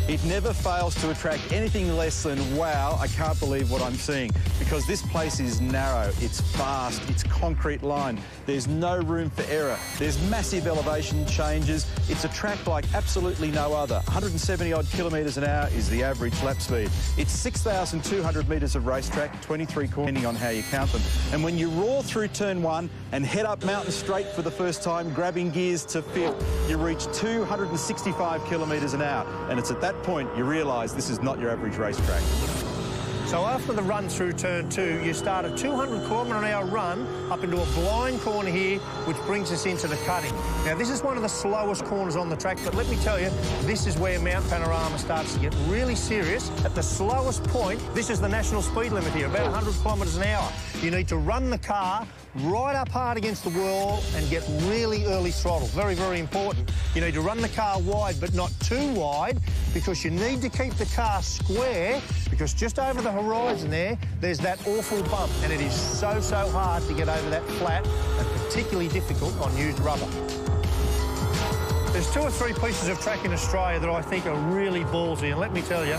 It never fails to attract anything less than, wow, I can't believe what I'm seeing. Because this place is narrow, it's fast, it's concrete lined. There's no room for error. There's massive elevation changes. It's a track like absolutely no other. 170 odd kilometres an hour is the average lap speed. It's 6,200 metres of racetrack, 23 corners, depending on how you count them. And when you roar through turn one and head up Mountain Straight for the first time, grabbing gears to fifth, you reach 265 kilometres an hour. And it's at that point you realise this is not your average racetrack. So after the run through turn two, you start a 200 km/h run up into a blind corner here, which brings us into the cutting. Now, this is one of the slowest corners on the track, but let me tell you, this is where Mount Panorama starts to get really serious. At the slowest point, this is the national speed limit here, about 100 km/h. You need to run the car right up hard against the wall and get really early throttle. Very, very important. You need to run the car wide, but not too wide, because you need to keep the car square, because just over the horizon there's that awful bump, and it is so, so hard to get over that flat, and particularly difficult on used rubber. There's 2 or 3 pieces of track in Australia that I think are really ballsy, and let me tell you,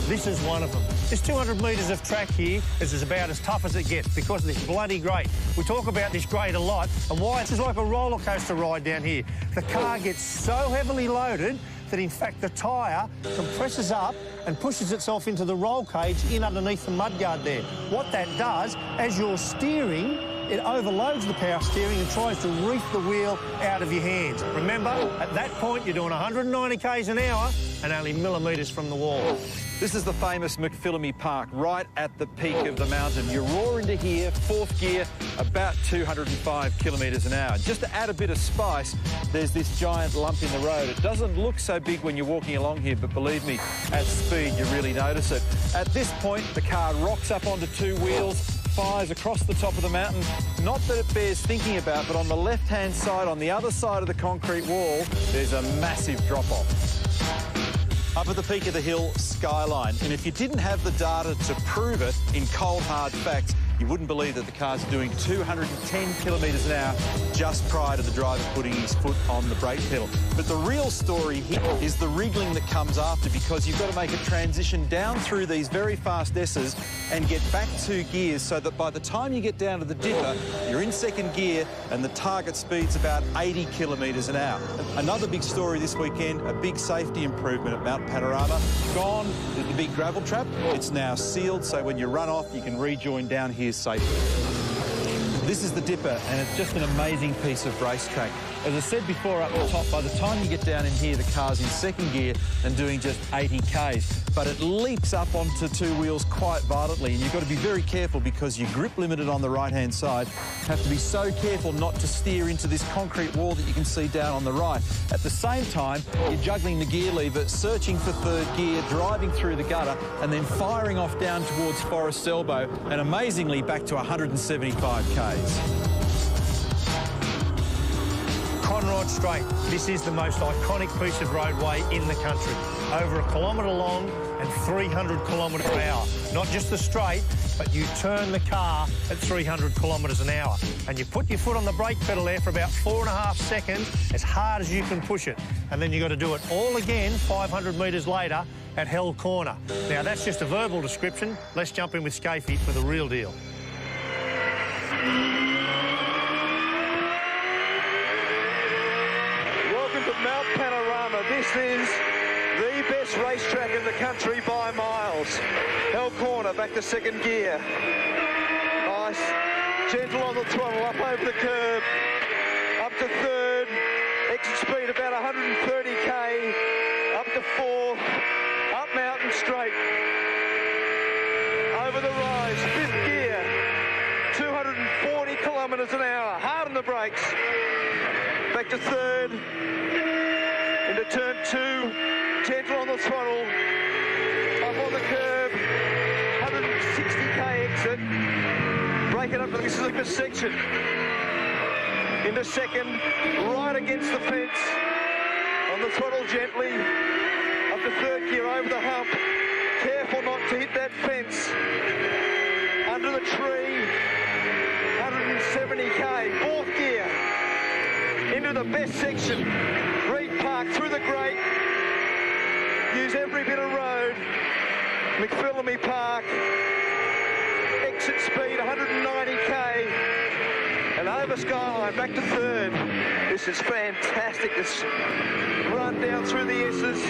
this is one of them. This 200 metres of track here is about as tough as it gets because of this bloody grate. We talk about this grate a lot, and why it's like a roller coaster ride down here. The car gets so heavily loaded that, in fact, the tyre compresses up and pushes itself into the roll cage in underneath the mudguard there. What that does, as you're steering, it overloads the power steering and tries to reef the wheel out of your hands. Remember, at that point, you're doing 190 k's an hour and only millimetres from the wall. This is the famous McPhillamy Park, right at the peak of the mountain. You roar into here, 4th gear, about 205 kilometres an hour. Just to add a bit of spice, there's this giant lump in the road. It doesn't look so big when you're walking along here, but believe me, at speed, you really notice it. At this point, the car rocks up onto 2 wheels, fires across the top of the mountain. Not that it bears thinking about, but on the left-hand side, on the other side of the concrete wall, there's a massive drop-off. Up at the peak of the hill, skyline. And if you didn't have the data to prove it in cold, hard facts, You wouldn't believe that the car's doing 210 kilometres an hour just prior to the driver putting his foot on the brake pedal. But the real story here is the wriggling that comes after, because you've got to make a transition down through these very fast S's and get back 2 gears so that by the time you get down to the dipper, you're in second gear and the target speed's about 80 kilometres an hour. Another big story this weekend, a big safety improvement at Mount Panorama. Gone is the big gravel trap. It's now sealed, so when you run off, you can rejoin down here safely. This is the dipper, and it's just an amazing piece of racetrack. As I said before up the top, by the time you get down in here, the car's in second gear and doing just 80 Ks. But it leaps up onto 2 wheels quite violently, and you've got to be very careful because you're grip limited on the right-hand side. Have to be so careful not to steer into this concrete wall that you can see down on the right. At the same time, you're juggling the gear lever, searching for third gear, driving through the gutter, and then firing off down towards Forest Elbow, and amazingly back to 175 Ks. Conrod Straight. This is the most iconic piece of roadway in the country. Over 1 kilometre long and 300 kilometres an hour. Not just the straight, but you turn the car at 300 kilometres an hour. And you put your foot on the brake pedal there for about 4.5 seconds, as hard as you can push it. And then you've got to do it all again 500 metres later at Hell Corner. Now, that's just a verbal description. Let's jump in with Scafey for the real deal. Mount Panorama. This is the best racetrack in the country by miles. Hell Corner, back to second gear. Nice. Gentle on the throttle, up over the curb. Up to third. Exit speed about 130 K. Up to fourth. Up mountain straight. Over the rise. Fifth gear. 240 kilometres an hour. Hard on the brakes. Back to third. Into turn 2, gentle on the throttle, up on the curb, 160k exit, break it up to the slipper section, into second, right against the fence, on the throttle gently, up to third gear, over the hump, careful not to hit that fence, under the tree, 170k, fourth gear, into the best section, Reed Park, through the grate, use every bit of road, McPhillamy Park, exit speed 190k, and over Skyline, back to third. This is fantastic, this run down through the S's,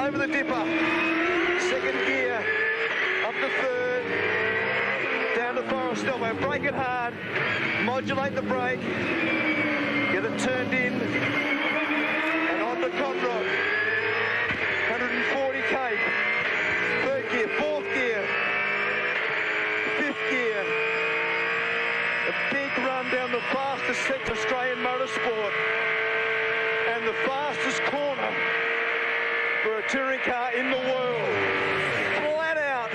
over the dipper, second gear, up to third, down to Forest Elbow, brake it hard, modulate the brake, get it turned in, and on to Conrod, 140k, third gear, fourth gear, fifth gear, a big run down the fastest sector of Australian motorsport, and the fastest corner for a touring car in the world, flat out,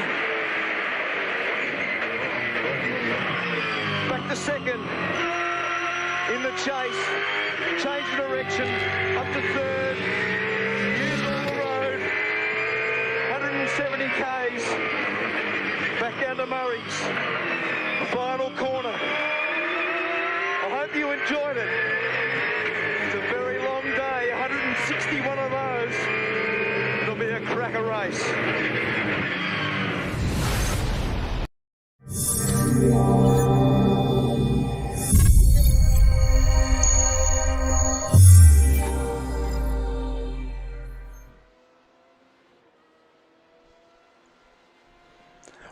back to second, in the chase, change of direction, up to third, use all the road, 170 Ks, back down to Murray's, final corner. I hope you enjoyed it. It's a very long day, 161 of those. It'll be a cracker race.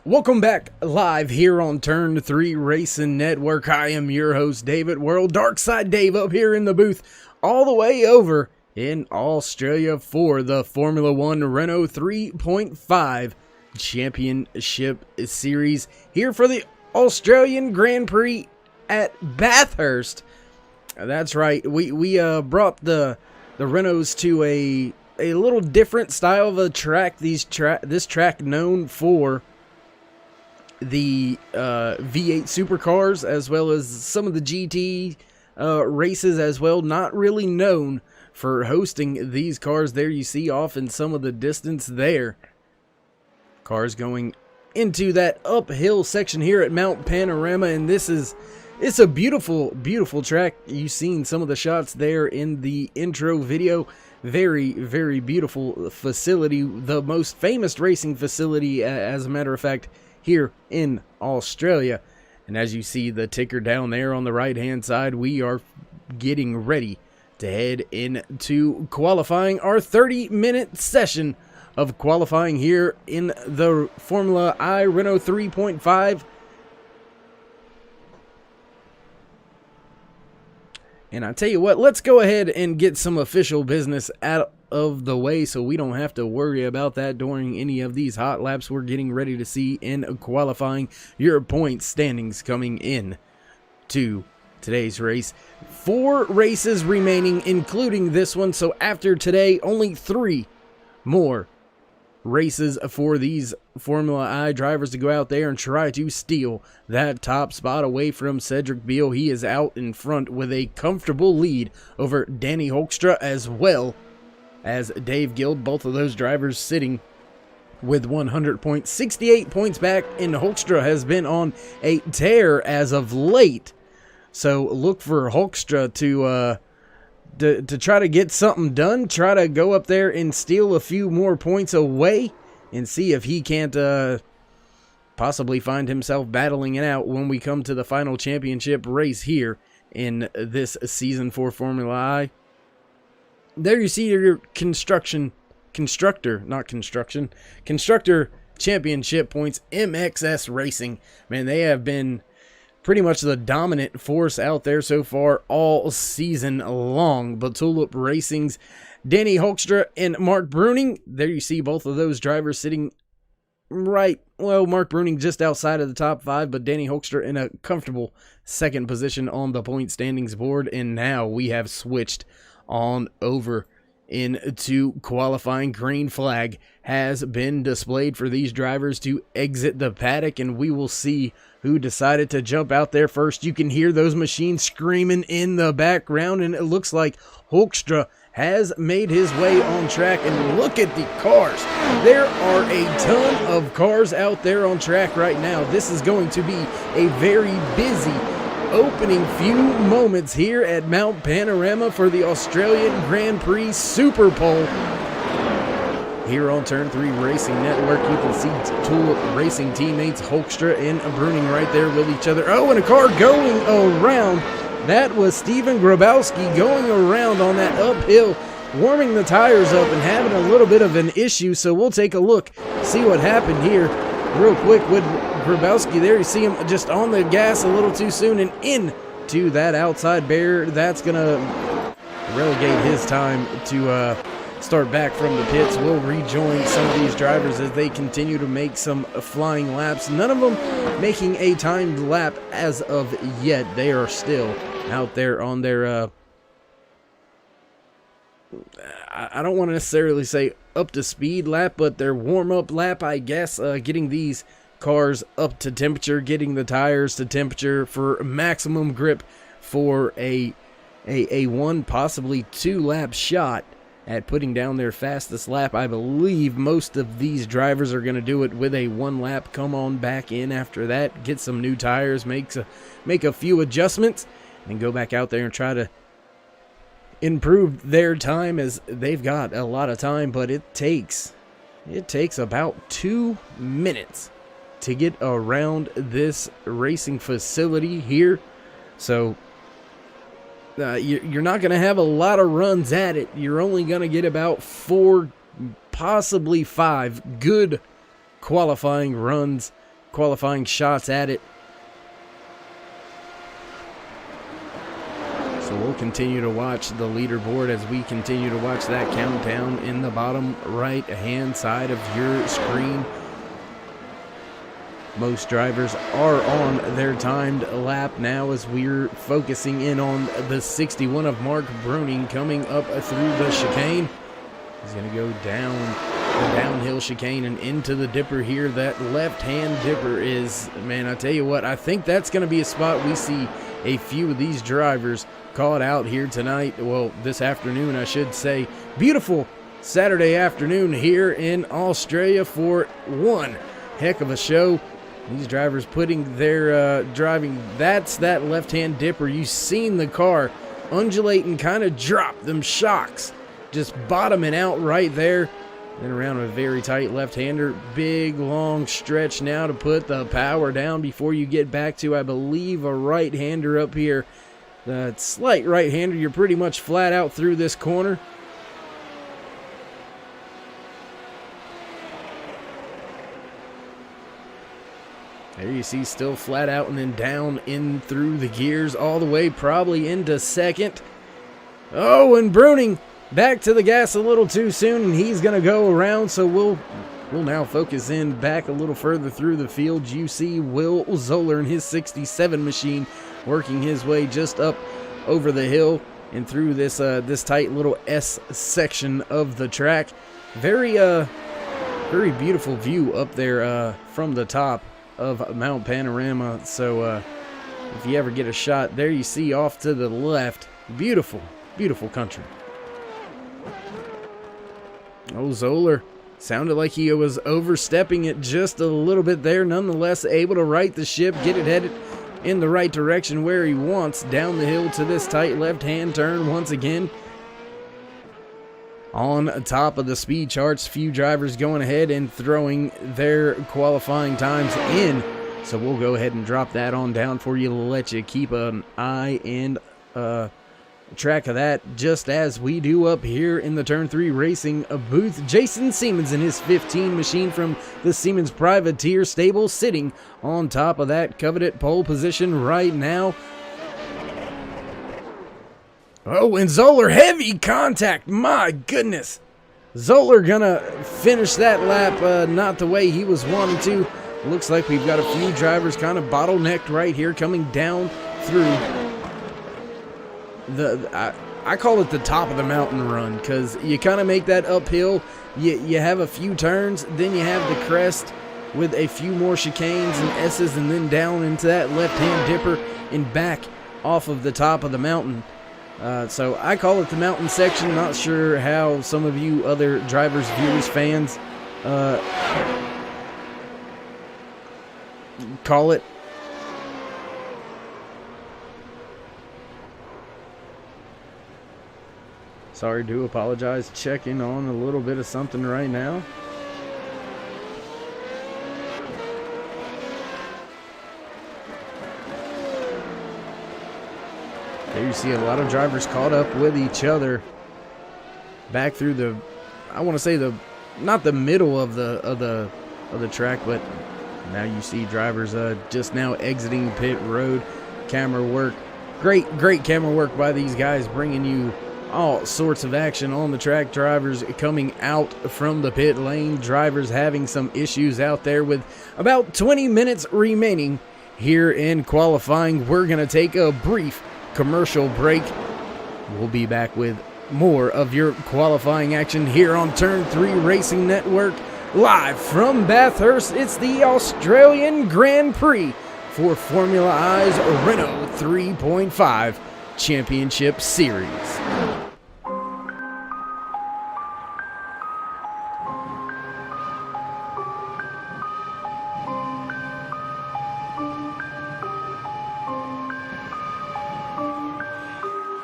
Welcome back live here on Turn 3 Racing Network. I am your host, David World, Darkside Dave, up here in the booth, all the way over in Australia for the Formula One Renault 3.5 Championship Series, here for the Australian Grand Prix at Bathurst. That's right, we brought the Renaults to a little different style of a track. This track known for the V8 supercars, as well as some of the GT races as well. Not really known for hosting these cars. There you see off in some of the distance there, cars going into that uphill section here at Mount Panorama, and it's a beautiful, beautiful track. You've seen some of the shots there in the intro video. Very, very beautiful facility, the most famous racing facility, as a matter of fact, here in Australia. And as you see the ticker down there on the right hand side, we are getting ready to head into qualifying, our 30-minute session of qualifying here in the Formula I Renault 3.5. And I tell you what, let's go ahead and get some official business out of the way so we don't have to worry about that during any of these hot laps we're getting ready to see in qualifying. Your point standings coming in to today's race. 4 races remaining, including this one. So after today, only 3 more races for these Formula I drivers to go out there and try to steal that top spot away from Cedric Beal. He is out in front with a comfortable lead over Danny Hoekstra, as well as Dave Guild. Both of those drivers sitting with 100 points, 68 points back, and Hoekstra has been on a tear as of late. So look for Hoekstra to try to get something done, try to go up there and steal a few more points away, and see if he can't possibly find himself battling it out when we come to the final championship race here in this season for Formula I. There you see your constructor championship points, MXS Racing. Man, they have been pretty much the dominant force out there so far all season long. But Tulip Racing's Danny Hoekstra and Mark Bruning, there you see both of those drivers sitting right, well, Mark Bruning just outside of the top 5, but Danny Hoekstra in a comfortable second position on the point standings board. And now we have switched on over into qualifying. Green flag has been displayed for these drivers to exit the paddock, and we will see who decided to jump out there first. You can hear those machines screaming in the background, and it looks like Hoekstra has made his way on track. And look at the cars. There are a ton of cars out there on track right now. This is going to be a very busy opening few moments here at Mount Panorama for the Australian Grand Prix Super Pole. Here on Turn 3 Racing Network, you can see Tulip Racing teammates Hoekstra and Bruning right there with each other. Oh, and a car going around. That was Steven Grabowski going around on that uphill, warming the tires up and having a little bit of an issue. So we'll take a look, see what happened here real quick with Grabowski. There you see him just on the gas a little too soon and into that outside barrier. That's going to relegate his time to start back from the pits. We'll rejoin some of these drivers as they continue to make some flying laps. None of them making a timed lap as of yet. They are still out there on their I don't want to necessarily say up to speed lap, but their warm-up lap, I guess, getting these cars up to temperature, getting the tires to temperature for maximum grip for a 1, possibly 2 lap shot at putting down their fastest lap. I believe most of these drivers are going to do it with a 1 lap, come on back in after that, get some new tires, make a few adjustments, and go back out there and try to improve their time, as they've got a lot of time. But it takes about 2 minutes to get around this racing facility here. So you're not going to have a lot of runs at it. You're only going to get about 4, possibly 5 good qualifying runs, qualifying shots at it. So we'll continue to watch the leaderboard as we continue to watch that countdown in the bottom right hand side of your screen. Most drivers are on their timed lap now as we're focusing in on the 61 of Mark Bruning coming up through the chicane. He's going to go down the downhill chicane and into the dipper here. That left-hand dipper is, man, I tell you what, I think that's going to be a spot we see a few of these drivers caught out here tonight. Well, this afternoon, I should say. Beautiful Saturday afternoon here in Australia for one heck of a show. These drivers putting their driving. That's that left-hand dipper. You've seen the car undulate and kind of drop them shocks, just bottoming out right there. Then around a very tight left-hander. Big, long stretch now to put the power down before you get back to, I believe, a right-hander up here. That slight right-hander. You're pretty much flat out through this corner. There you see still flat out and then down in through the gears all the way probably into second. Oh, and Bruning back to the gas a little too soon, and he's going to go around, so we'll now focus in back a little further through the field. You see Will Zoller in his 67 machine working his way just up over the hill and through this this tight little S section of the track. Very beautiful view up there from the top of Mount Panorama. So if you ever get a shot, there you see off to the left, beautiful country. Oh, Zoller sounded like he was overstepping it just a little bit there. Nonetheless, able to right the ship, get it headed in the right direction where he wants, down the hill to this tight left-hand turn once again. On top of the speed charts, few drivers going ahead and throwing their qualifying times in. So we'll go ahead and drop that on down for you to let you keep an eye and track of that, just as we do up here in the Turn 3 Racing booth. Jason Siemens in his 15 machine from the Siemens Privateer stable, sitting on top of that coveted pole position right now. Oh, and Zoller, heavy contact, my goodness. Zoller gonna finish that lap not the way he was wanting to. Looks like we've got a few drivers kind of bottlenecked right here coming down through I call it the top of the mountain run, because you kind of make that uphill. You have a few turns, then you have the crest with a few more chicanes and S's, and then down into that left-hand dipper and back off of the top of the mountain. So I call it the mountain section. Not sure how some of you other drivers, viewers, fans call it. Sorry, do apologize. Checking on a little bit of something right now. There you see a lot of drivers caught up with each other back through the, I want to say not the middle of the track, but now you see drivers just now exiting pit road. Camera work, great camera work by these guys, bringing you all sorts of action on the track. Drivers coming out from the pit lane, drivers having some issues out there. With about 20 minutes remaining here in qualifying, we're going to take a brief commercial break. We'll be back with more of your qualifying action here on Turn 3 Racing Network, live from Bathurst. It's the Australian Grand Prix for Formula I's Renault 3.5 Championship Series.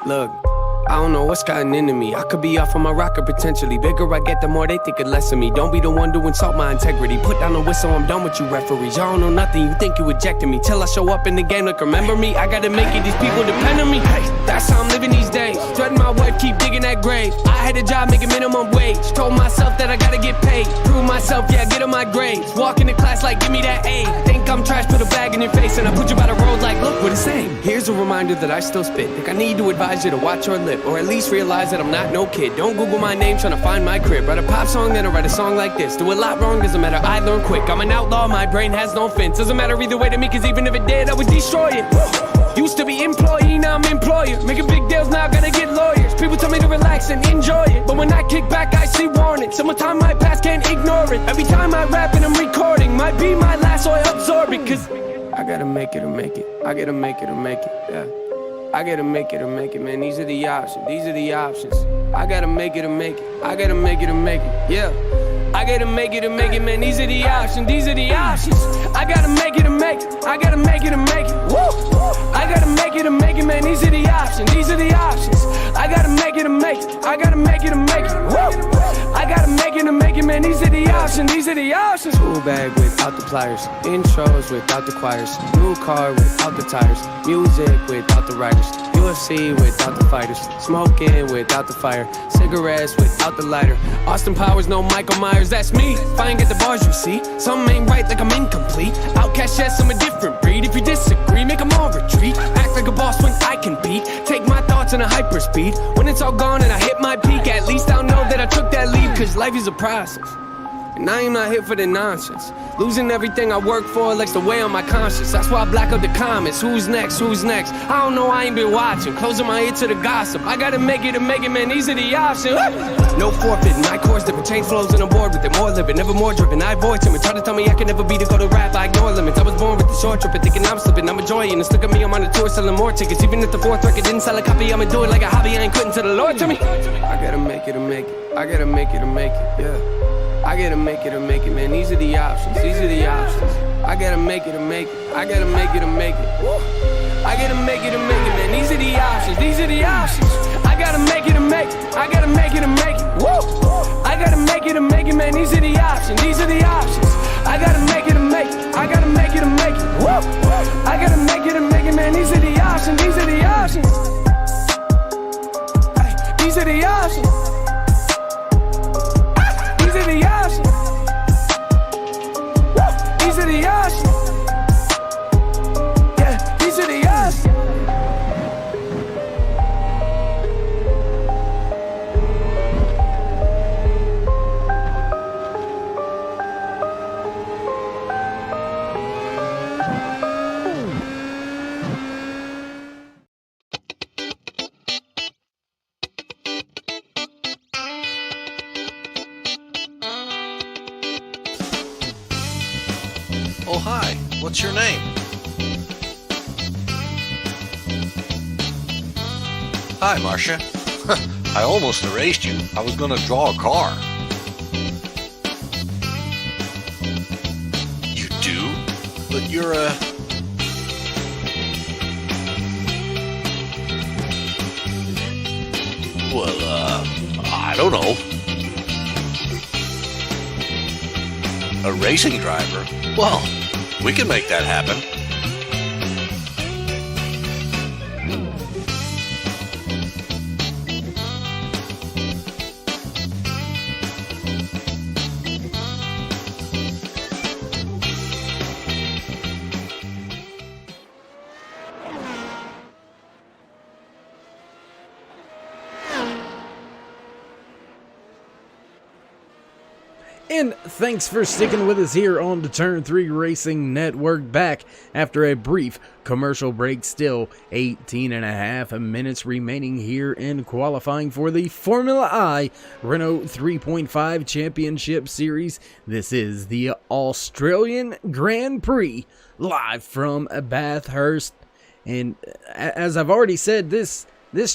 Look, I don't know what's gotten into me. I could be off on my rocker potentially. Bigger I get, the more they think it less of me. Don't be the one to insult my integrity. Put down the whistle, I'm done with you referees. Y'all don't know nothing, you think you ejected me. Till I show up in the game, like remember me. I gotta make it, these people depend on me. Hey, that's how I'm living these days. Threaten my wife, keep digging that grave. I had a job making minimum wage. Told myself that I gotta get paid. Prove myself, yeah, get on my grades. Walk into class like, give me that A. Think I'm trash, put a bag in your face. And I put you by the road like, look what it's saying. Here's a reminder that I still spit. Think I need to advise you to watch your lip, or at least realize that I'm not no kid. Don't Google my name trying to find my crib. Write a pop song, then I write a song like this. Do a lot wrong, doesn't matter, I learn quick. I'm an outlaw, my brain has no fence. Doesn't matter either way to me, cause even if it did, I would destroy it. Used to be employee, now I'm employer. Making big deals, now I gotta get lawyers. People tell me to relax and enjoy it, but when I kick back, I see warnings. Summertime might pass, can't ignore it. Every time I rap and I'm recording, might be my last, so I absorb it. Cause I gotta make it or make it. I gotta make it or make it, yeah. I gotta make it or make it, man. These are the options. I gotta make it or make it. I gotta make it or make it, yeah. I gotta make it to make it, man. These are the options. These are the options. I gotta make it to make it. I gotta make it to make it. Woo! I gotta make it to make it, man. These are the options. These are the options. I gotta make it to make it. I gotta make it to make it. Woo! I gotta make it to make it, man. These are the options. These are the options. School bag without the pliers. Intros without the choirs. New car without the tires. Music without the writers. UFC without the fighters. Smoking without the fire. Cigarettes without the lighter. Austin Powers, no Michael Myers. That's me. If I ain't get the bars, you see. Something ain't right, like I'm incomplete. Outcast, yes, I'm a different breed. If you disagree, make them all retreat. Act like a boss when I can beat. Take my thoughts in a hyperspeed. When it's all gone and I hit my peak, at least I'll know that I took that leap. Cause life is a process. And I am not here for the nonsense. Losing everything I work for likes to weigh on my conscience. That's why I black out the comments. Who's next? Who's next? I don't know, I ain't been watching. Closing my ear to the gossip. I gotta make it to make it, man. These are the options. No forfeiting. My course different. Change flows and I'm bored with it. More living, never more driven. I avoid him and try to tell me I can never be the go to rap. I ignore limits. I was born with the short trip and thinking I'm slipping. I'm enjoying this. Look at me, I'm on a tour selling more tickets. Even if the fourth record didn't sell a copy, I'ma do it like a hobby. I ain't quitting till the Lord tell me. I gotta make it to make it. I gotta make it to make it. Yeah. I gotta make it to make it, man. These are the options. These are the options. I gotta make it to make it. I gotta make it to make it. Woo. I gotta make it to make it, man. These are the options. These are the options. I gotta make it to make it. I gotta make it to make it. Woo. I gotta make it to make it, man. These are the options. These are the options. I gotta make it to make it. I gotta make it to make it. Woo. I gotta make it to make it, man. These are the options. These are the options. These are the options. These are the options. These are the options. Yeah, these are the options. Oh, hi. What's your name? Hi, Marcia. I almost erased you. I was gonna draw a car. You do? But you're a... Well, I don't know. A racing driver? Well, we can make that happen. And thanks for sticking with us here on the Turn 3 Racing Network, back after a brief commercial break. Still 18 and a half minutes remaining here in qualifying for the Formula I Renault 3.5 Championship Series. This is the Australian Grand Prix, live from Bathurst. And as I've already said, this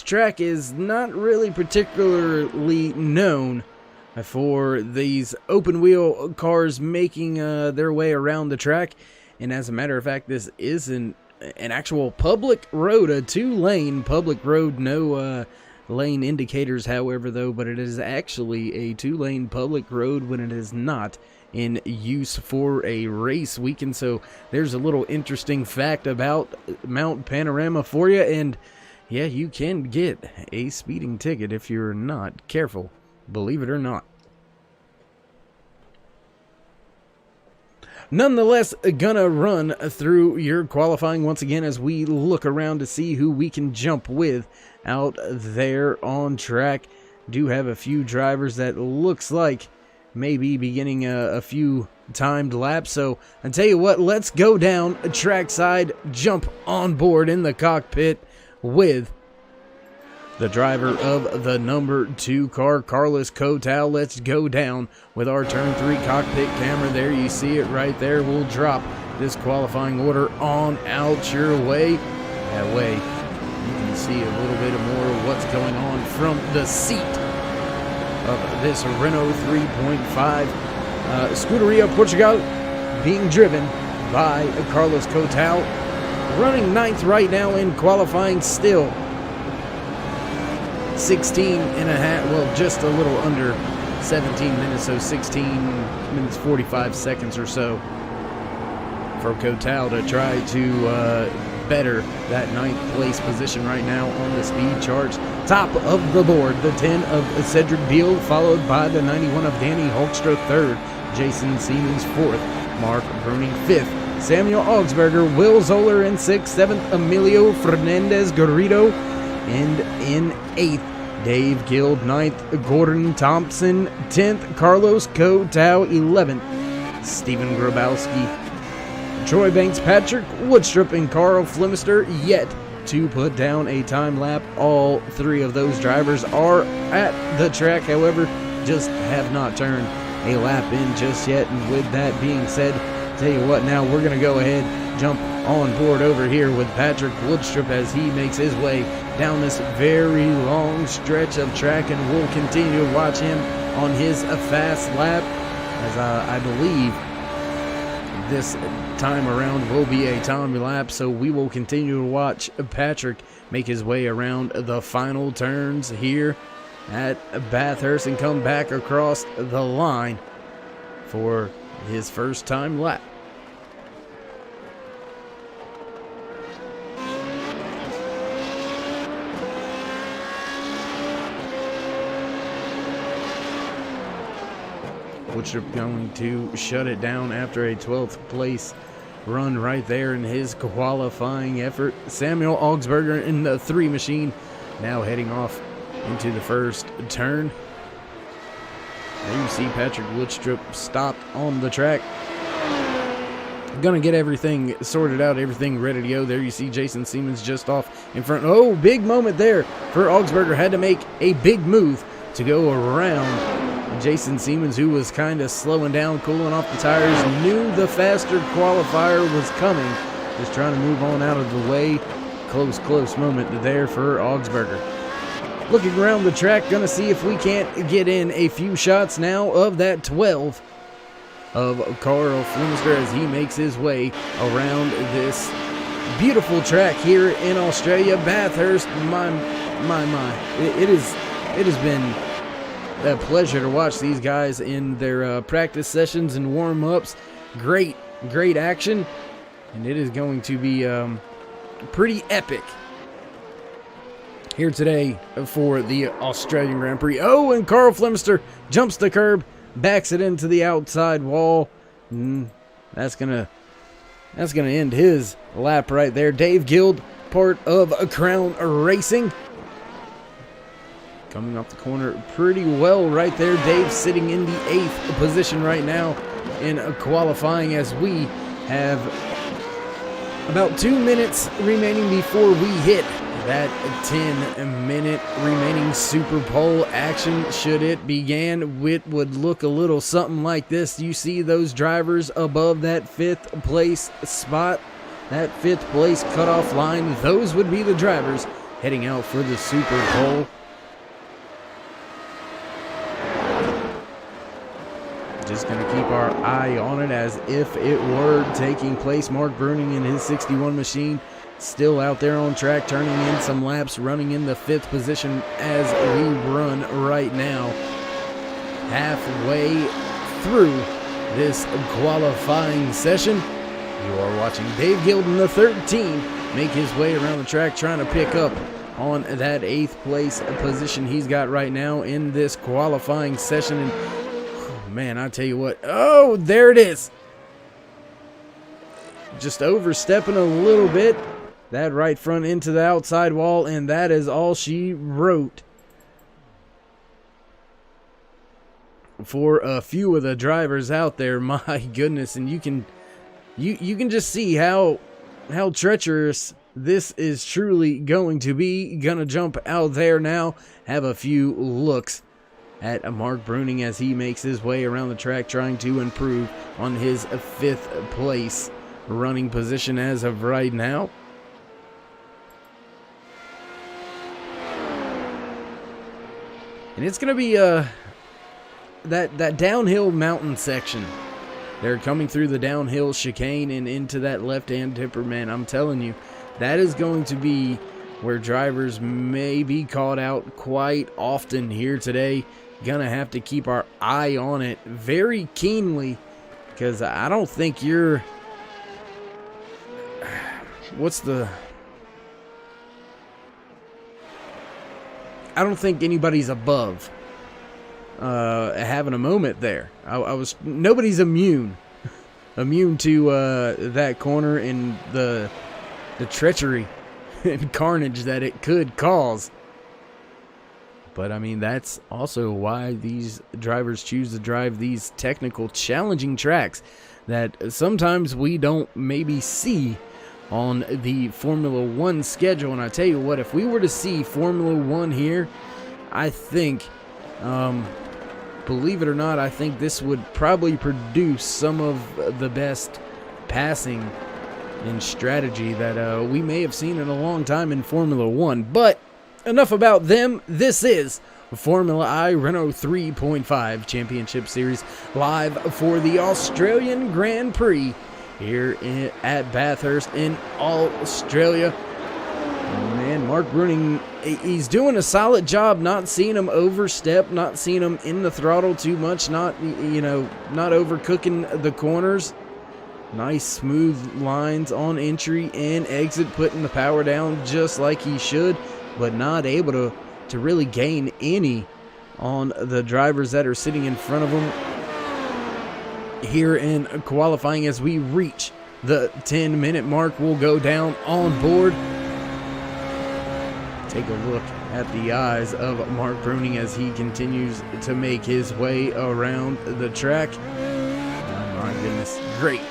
track is not really particularly known for these open wheel cars making their way around the track. And as a matter of fact, this is an actual public road, a 2-lane public road. No lane indicators, however, though, but it is actually a 2-lane public road when it is not in use for a race weekend. So there's a little interesting fact about Mount Panorama for you. And yeah, you can get a speeding ticket if you're not careful, believe it or not. Nonetheless, gonna run through your qualifying once again as we look around to see who we can jump with out there on track. Do have a few drivers that looks like maybe beginning a few timed laps. So I tell you what, let's go down trackside, jump on board in the cockpit with the driver of the number 2 car, Carlos Cotal. Let's go down with our turn 3 cockpit camera. There you see it right there. We'll drop this qualifying order on out your way. That way you can see a little bit more of what's going on from the seat of this Renault 3.5 Scuderia Portugal, being driven by Carlos Coutinho, running ninth right now in qualifying still. 16 and a half, well, just a little under 17 minutes, so 16 minutes 45 seconds or so for Coutinho to try to better that ninth place position right now on the speed charts. Top of the board, the 10 of Cedric Beal, followed by the 91 of Danny Hoekstra, third. Jason Siemens, fourth. Mark Bruning, fifth. Samuel Augsburger, Will Zoller in sixth. Seventh, Emilio Fernandez Garrido. And in eighth, Dave Guild, ninth. Gordon Thompson, 10th. Carlos Coutinho, 11th. Stephen Grabowski, Troy Banks, Patrick Woodstrup, and Carl Flemister yet to put down a time lap. All three of those drivers are at the track, however, just have not turned a lap in just yet. And with that being said, tell you what, now we're going to go ahead, jump on board over here with Patrick Woodstrup as he makes his way down this very long stretch of track, and we'll continue to watch him on his fast lap, as I believe this time around will be a time lap, so we will continue to watch Patrick make his way around the final turns here at Bathurst and come back across the line for his first time lap. Woodstrup going to shut it down after a 12th place run right there in his qualifying effort. Samuel Augsburger in the 3 machine now heading off into the first turn. There you see Patrick Woodstrup stopped on the track. Gonna get everything sorted out, everything ready to go. There you see Jason Siemens just off in front. Oh, big moment there for Augsburger. Had to make a big move to go around Jason Siemens, who was kind of slowing down, cooling off the tires, knew the faster qualifier was coming, just trying to move on out of the way. Close moment there for Augsburger. Looking around the track, gonna see if we can't get in a few shots now of that 12 of Carl Flemister as he makes his way around this beautiful track here in Australia, Bathurst. My. It has been a pleasure to watch these guys in their practice sessions and warm-ups. Great action, and it is going to be pretty epic here today for the Australian Grand Prix. Oh, and Carl Flemister jumps the curb, backs it into the outside wall. That's gonna end his lap right there. Dave Guild, part of Crown Racing, coming off the corner pretty well right there. Dave sitting in the 8th position right now in qualifying, as we have about 2 minutes remaining before we hit that 10-minute remaining Super Pole action. Should it begin, it would look a little something like this. You see those drivers above that 5th place spot, that 5th place cutoff line. Those would be the drivers heading out for the Super Pole. Just going to keep our eye on it as if it were taking place. Mark Bruning in his 61 machine still out there on track, turning in some laps, running in the 5th position as we run right now. Halfway through this qualifying session, you are watching Dave Gilden, the 13, make his way around the track, trying to pick up on that 8th place position he's got right now in this qualifying session. And man, I tell you what. Oh, there it is. Just overstepping a little bit. That right front into the outside wall, and that is all she wrote for a few of the drivers out there. My goodness, and you can just see how treacherous this is truly going to be. Gonna jump out there now, have a few looks at Mark Bruning as he makes his way around the track, trying to improve on his 5th place running position as of right now. And it's going to be that downhill mountain section. They're coming through the downhill chicane and into that left-hand tipper, man. I'm telling you, that is going to be where drivers may be caught out quite often here today. Gonna have to keep our eye on it very keenly, because I don't think you're... I don't think anybody's above having a moment there. Nobody's immune to that corner and the treachery and carnage that it could cause. But I mean, that's also why these drivers choose to drive these technical, challenging tracks that sometimes we don't maybe see on the Formula One schedule. And I tell you what, if we were to see Formula One here, I think, believe it or not, I think this would probably produce some of the best passing and strategy that we may have seen in a long time in Formula One. But enough about them. This is Formula I Renault 3.5 Championship Series, live for the Australian Grand Prix here at Bathurst in Australia. Man, Mark Bruning, he's doing a solid job. Not seeing him overstep, not seeing him in the throttle too much, not overcooking the corners. Nice smooth lines on entry and exit, putting the power down just like he should, but not able to really gain any on the drivers that are sitting in front of him here in qualifying. As we reach the 10-minute mark, we'll go down on board. Take a look at the eyes of Mark Bruning as he continues to make his way around the track. Oh my goodness, great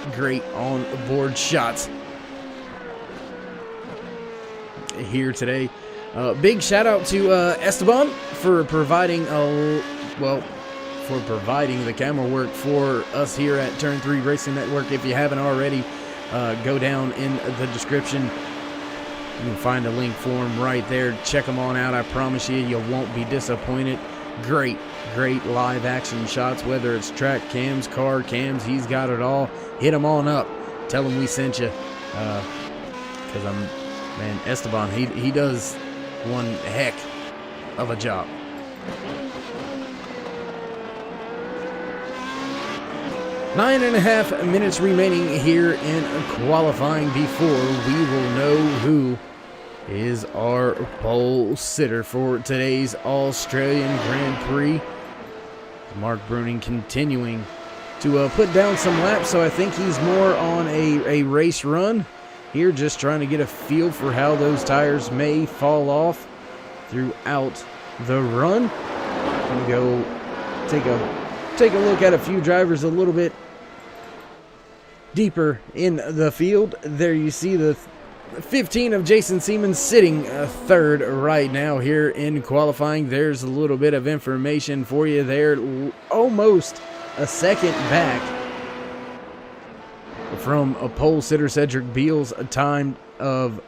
on board shots here today. Big shout out to Esteban for providing the camera work for us here at Turn 3 Racing Network. If you haven't already, go down in the description. You can find a link for them right there. Check them on out. I promise you won't be disappointed. Great live action shots, whether it's track cams, car cams, he's got it all. Hit them on up. Tell him we sent you. Because Esteban, he does one heck of a job. Nine and a half minutes remaining here in qualifying before we will know who is our pole sitter for today's Australian Grand Prix. Mark Bruning continuing to put down some laps, so I think he's more on a race run here, just trying to get a feel for how those tires may fall off throughout the run. And go take a look at a few drivers a little bit deeper in the field. There you see the 15 of Jason Seaman sitting third right now here in qualifying. There's a little bit of information for you there. Almost a second back from a pole sitter Cedric Beals, a time of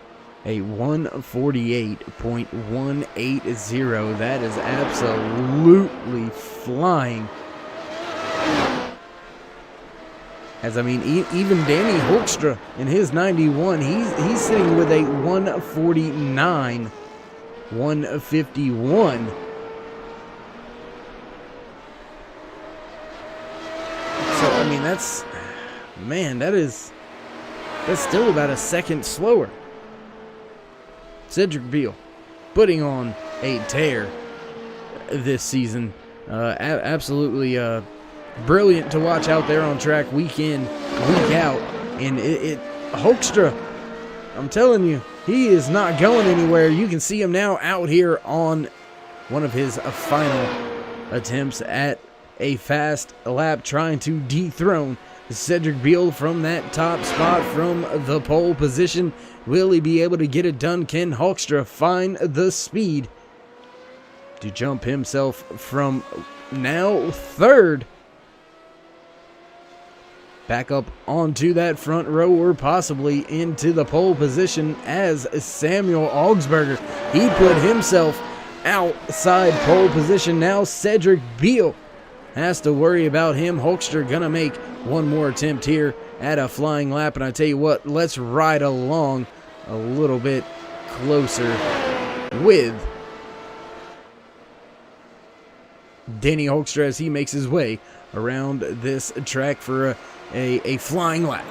a 148.180. That is absolutely flying. As I mean, even Danny Hoekstra in his 91, he's sitting with a 149.151. So I mean, that's still about a second slower. Cedric Beal putting on a tear this season. Absolutely brilliant to watch out there on track week in, week out. And Hoekstra, I'm telling you, he is not going anywhere. You can see him now out here on one of his final attempts at a fast lap, trying to dethrone Cedric Beal from that top spot from the pole position. Will he be able to get it done? Can Hoekstra find the speed to jump himself from now third back up onto that front row, or possibly into the pole position, as Samuel Augsburger, he put himself outside pole position. Now Cedric Beal has to worry about him. Hulkster gonna make one more attempt here at a flying lap, and I tell you what, let's ride along a little bit closer with Danny Hulkster as he makes his way around this track for a flying lap.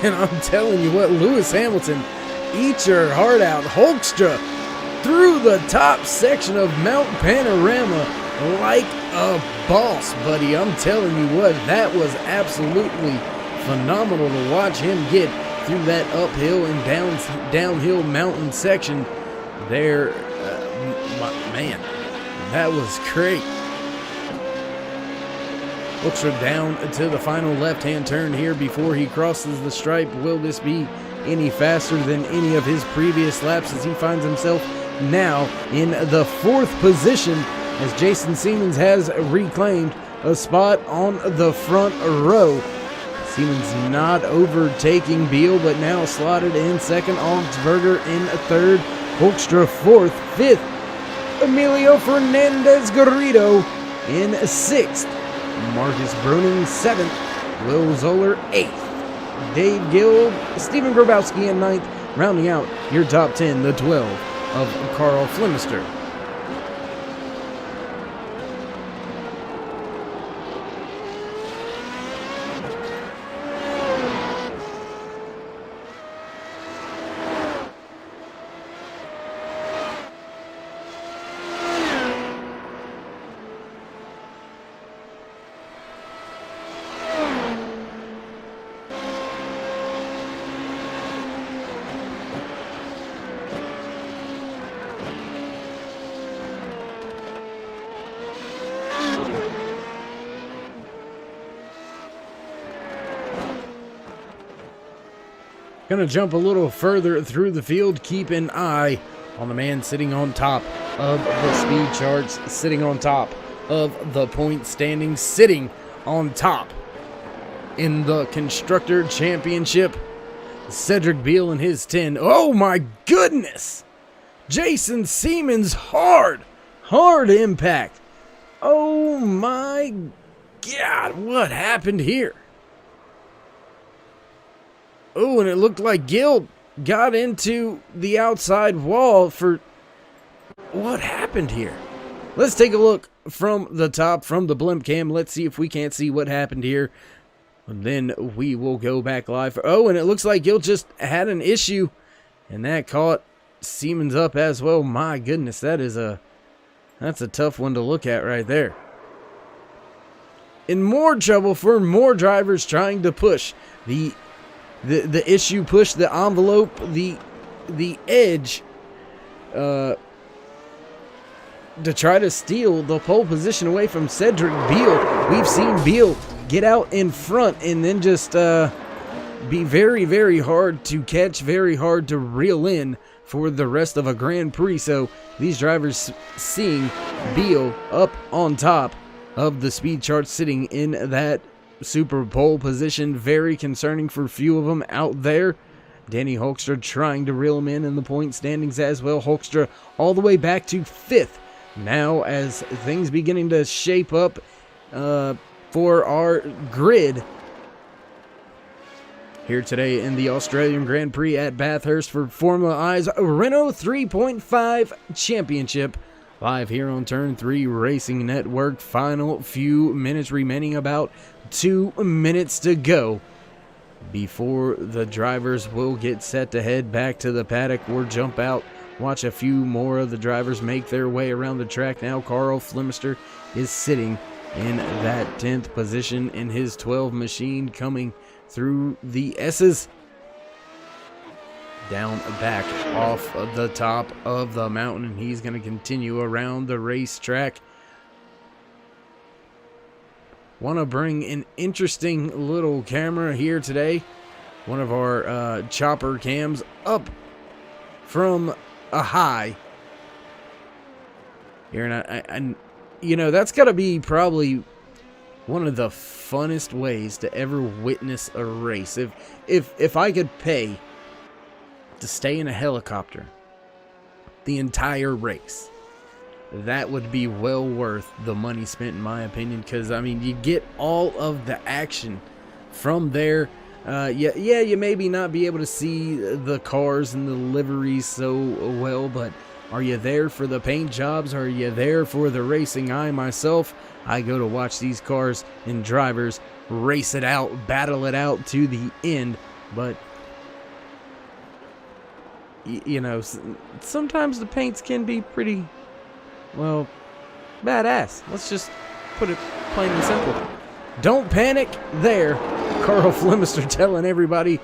And I'm telling you what, Lewis Hamilton, eat your heart out. Hulkstra through the top section of Mount Panorama like a boss, buddy. I'm telling you what, that was absolutely phenomenal to watch him get through that uphill and downhill mountain section there. Man, that was great. Hulkstra down to the final left-hand turn here before he crosses the stripe. Will this be any faster than any of his previous laps as he finds himself now in the 4th position as Jason Siemens has reclaimed a spot on the front row. Siemens not overtaking Beal, but now slotted in 2nd. Augsburger in 3rd. Hulkstra 4th. 5th. Emilio Fernandez Garrido in 6th. Marcus Bruning 7th, Will Zoller 8th, Dave Gill, Stephen Grabowski in 9th, rounding out your top 10, the 12 of Carl Flemister. Gonna jump a little further through the field. Keep an eye on the man sitting on top of the speed charts, sitting on top of the point standings, sitting on top in the Constructor Championship. Cedric Beal in his 10. Oh my goodness! Jason Siemens, hard impact. Oh my God, what happened here? Oh, and it looked like Gill got into the outside wall for... What happened here? Let's take a look from the top, from the blimp cam. Let's see if we can't see what happened here. And then we will go back live. Oh, and it looks like Gill just had an issue, and that caught Siemens up as well. My goodness, that's a tough one to look at right there. In more trouble for more drivers trying to push the issue, push the envelope, the edge, to try to steal the pole position away from Cedric Beal. We've seen Beal get out in front and then just be very, very hard to catch, very hard to reel in for the rest of a Grand Prix. So these drivers seeing Beal up on top of the speed chart, sitting in that super pole position, very concerning for a few of them out there. Danny Hulkstra trying to reel him in the point standings as well. Hulkstra all the way back to 5th now as things beginning to shape up for our grid here today in the Australian Grand Prix at Bathurst for Formula I's Renault 3.5 Championship. Live here on Turn 3 Racing Network. Final few minutes remaining, about 2 minutes to go before the drivers will get set to head back to the paddock or jump out watch a few more of the drivers make their way around the track. Now Carl Flemister is sitting in that 10th position in his 12 machine, coming through the S's. Down back off of the top of the mountain, and he's going to continue around the racetrack. Want to bring an interesting little camera here today. One of our chopper cams up from a high here, and you know, that's got to be probably one of the funnest ways to ever witness a race. If I could pay to stay in a helicopter the entire race, that would be well worth the money spent, in my opinion, because I mean, you get all of the action from there. You maybe not be able to see the cars and the liveries so well, but are you there for the paint jobs? Are you there for the racing? I myself, I go to watch these cars and drivers race it out, battle it out to the end. But you know, sometimes the paints can be pretty, well, badass. Let's just put it plain and simple. Don't panic there. Carl Flemister telling everybody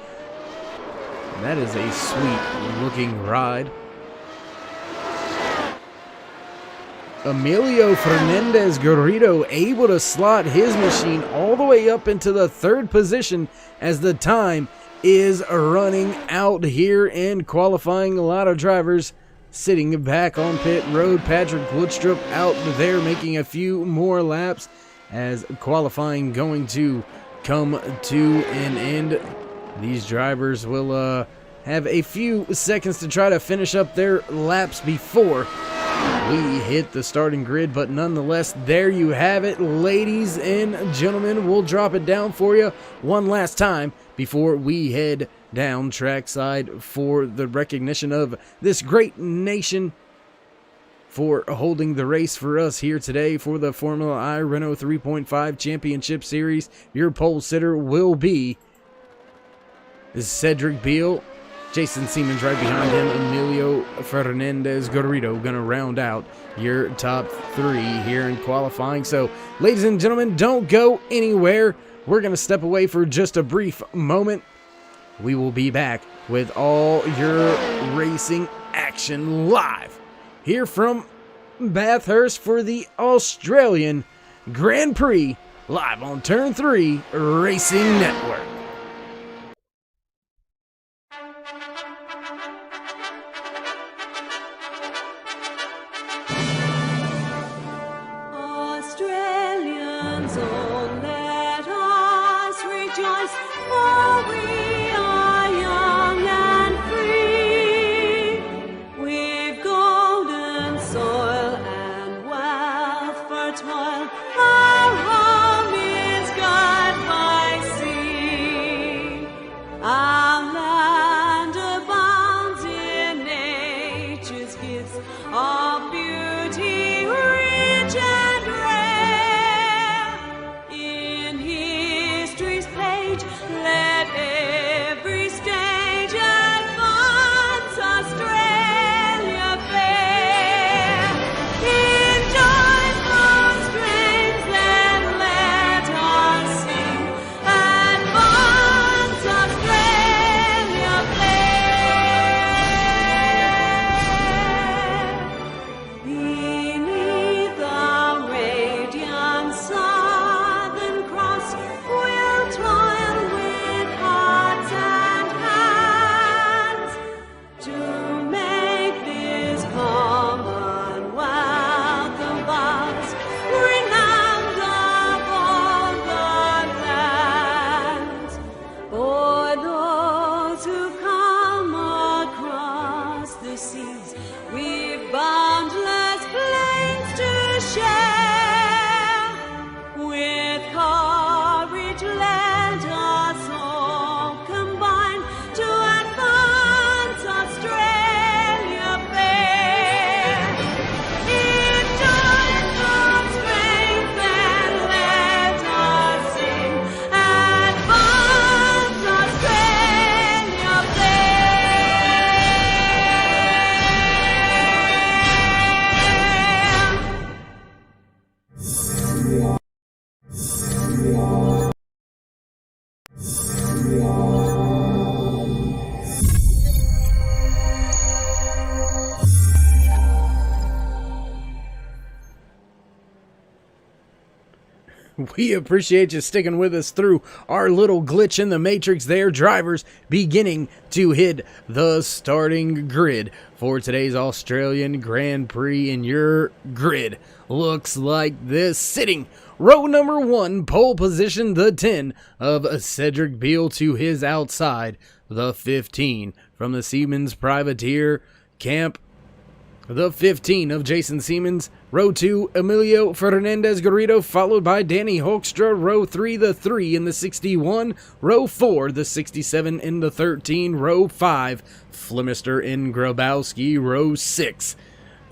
that is a sweet looking ride. Emilio Fernandez Garrido able to slot his machine all the way up into the 3rd position as the time is running out here in qualifying. A lot of drivers sitting back on pit road. Patrick Woodstrup out there making a few more laps as qualifying going to come to an end. These drivers will have a few seconds to try to finish up their laps before we hit the starting grid, but nonetheless, there you have it, ladies and gentlemen. We'll drop it down for you one last time before we head down trackside for the recognition of this great nation for holding the race for us here today for the Formula I Renault 3.5 Championship Series. Your pole sitter will be Cedric Beal. Jason Siemens right behind him. Emilio Fernandez Garrido going to round out your top 3 here in qualifying. So, ladies and gentlemen, don't go anywhere. We're going to step away for just a brief moment. We will be back with all your racing action live here from Bathurst for the Australian Grand Prix, live on Turn 3 Racing Network. Australians, oh, let us rejoice, for we are young and free. We've golden soil and wealth fertile. Our home is God by sea. Our land abounds in nature's gifts of beauty rich and rare. In history's page, let every stage advance Australia fair. In joyful strains, then let us sing, advance Australia fair. Beneath the radiant Southern Cross, we'll toil with hearts and hands to make this Commonwealth of ours renowned of all the lands. For those who come across the seas, we've boundless plains to share. With courage, let us all combine to advance Australia fair. In joyful strains, then let us sing, advance Australia fair. We appreciate you sticking with us through our little glitch in the matrix there. Drivers beginning to hit the starting grid for today's Australian Grand Prix, and your grid looks like this. Sitting row number 1, pole position, the 10 of Cedric Beale to his outside, the 15 from the Siemens Privateer camp, the 15 of Jason Siemens. Row 2, Emilio Fernandez Garrido, followed by Danny Hoekstra. Row 3, the 3 in the 61. Row 4, the 67 in the 13. Row 5, Flemister and Grabowski. Row 6,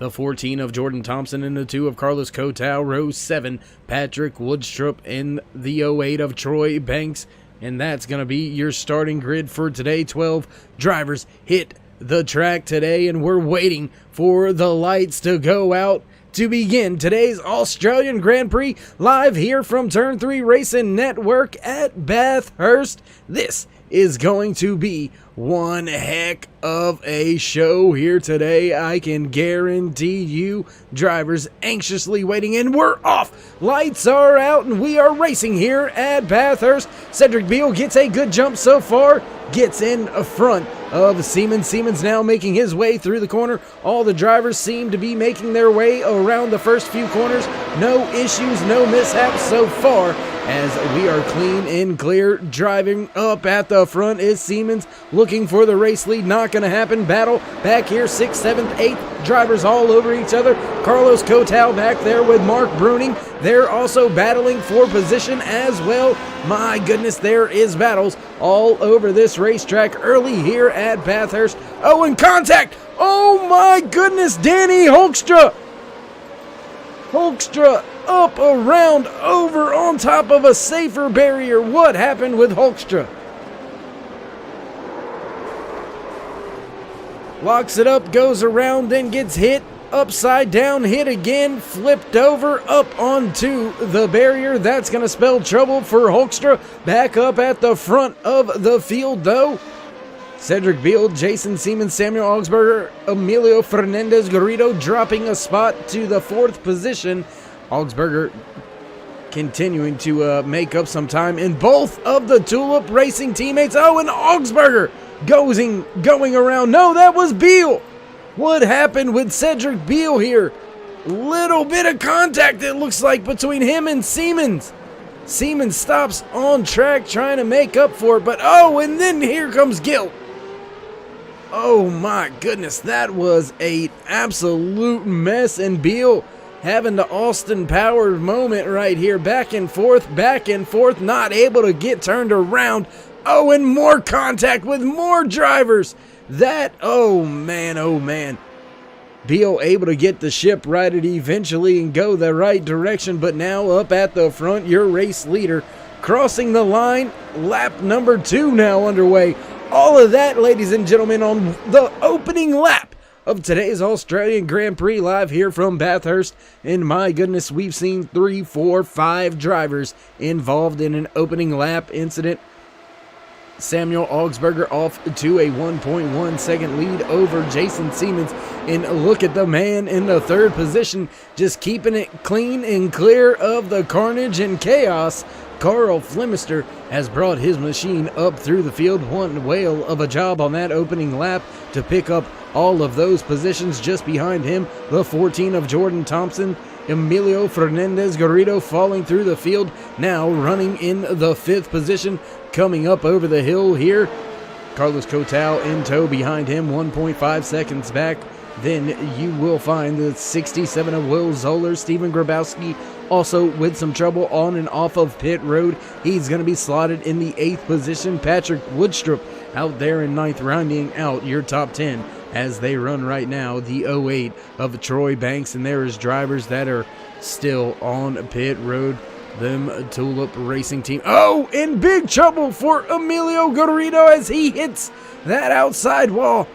the 14 of Jordan Thompson and the 2 of Carlos Kotau. Row 7, Patrick Woodstrup and the 08 of Troy Banks. And that's going to be your starting grid for today. 12 drivers hit the track today, and we're waiting for the lights to go out to begin today's Australian Grand Prix, live here from Turn 3 Racing Network at Bathurst. This is going to be one heck of a show here today. I can guarantee you. Drivers anxiously waiting, and we're off. Lights are out, and we are racing here at Bathurst. Cedric Beale gets a good jump so far, gets in front of Siemens. Siemens now making his way through the corner. All the drivers seem to be making their way around the first few corners. No issues, no mishaps so far, as we are clean and clear. Driving up at the front is Siemens, looking for the race lead. Not going to happen. Battle back here, 6th, 7th, 8th. Drivers all over each other. Carlos Kotau back there with Mark Bruning. They're also battling for position as well. My goodness, there is battles all over this racetrack early here at Bathurst. Oh, and contact! Oh my goodness, Danny Hoekstra! Hoekstra up, around, over, on top of a safer barrier. What happened with Hoekstra? Locks it up, goes around, then gets hit. Upside down, hit again, flipped over, up onto the barrier. That's going to spell trouble for Hoekstra. Back up at the front of the field, though. Cedric Beale, Jason Siemens, Samuel Augsburger, Emilio Fernandez Garrido dropping a spot to the 4th position. Augsburger continuing to make up some time in both of the Tulip Racing teammates. Oh, and Augsburger going around. No, that was Beale. What happened with Cedric Beale here? Little bit of contact, it looks like, between him and Siemens. Siemens stops on track trying to make up for it, but oh, and then here comes Gill. Oh my goodness, that was an absolute mess, and Beale having the Austin Powers moment right here. Back and forth, not able to get turned around. Oh, and more contact with more drivers. That, oh man. Beale able to get the ship righted eventually and go the right direction, but now up at the front, your race leader crossing the line. Lap number 2 now underway. All of that, ladies and gentlemen, on the opening lap of today's Australian Grand Prix, live here from Bathurst. And my goodness, we've seen 3, 4, 5 drivers involved in an opening lap incident. Samuel Augsburger off to a 1.1 second lead over Jason Siemens. And look at the man in the 3rd position, just keeping it clean and clear of the carnage and chaos. Carl Flemister has brought his machine up through the field. One whale of a job on that opening lap to pick up all of those positions. Just behind him, the 14 of Jordan Thompson, Emilio Fernandez Garrido falling through the field, now running in the 5th position. Coming up over the hill here, Carlos Kotau in tow behind him, 1.5 seconds back. Then you will find the 67 of Will Zoller, Stephen Grabowski, also with some trouble on and off of pit road. He's going to be slotted in the 8th position. Patrick Woodstrup out there in 9th, rounding out your top 10 as they run right now. The 08 of Troy Banks, and there is drivers that are still on pit road. Them Tulip Racing team. Oh, in big trouble for Emilio Garrido as he hits that outside wall.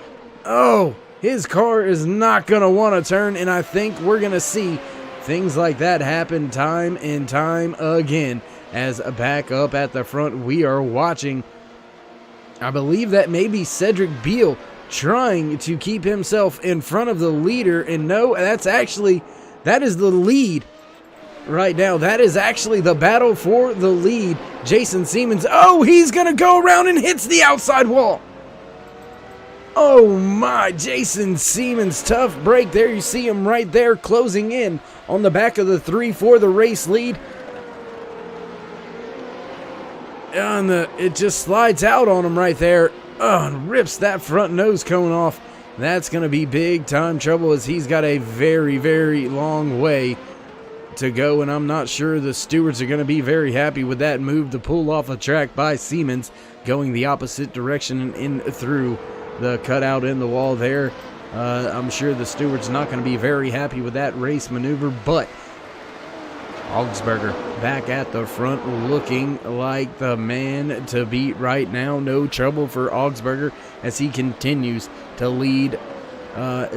Oh, his car is not going to want to turn, and I think we're going to see things like that happen time and time again. As back up at the front, we are watching, I believe that may be Cedric Beale trying to keep himself in front of the leader, and no, that is the lead right now. That is actually the battle for the lead. Jason Siemens, oh, he's going to go around and hits the outside wall. Oh my, Jason Siemens, tough break there. You see him right there closing in on the back of the 3 for the race lead. And it just slides out on him right there. And rips that front nose cone off. That's going to be big time trouble as he's got a very, very long way to go. And I'm not sure the stewards are going to be very happy with that move to pull off a track by Siemens, going the opposite direction and in through the cutout in the wall there. I'm sure the steward's not going to be very happy with that race maneuver, but Augsburger back at the front looking like the man to beat right now. No trouble for Augsburger as he continues to lead.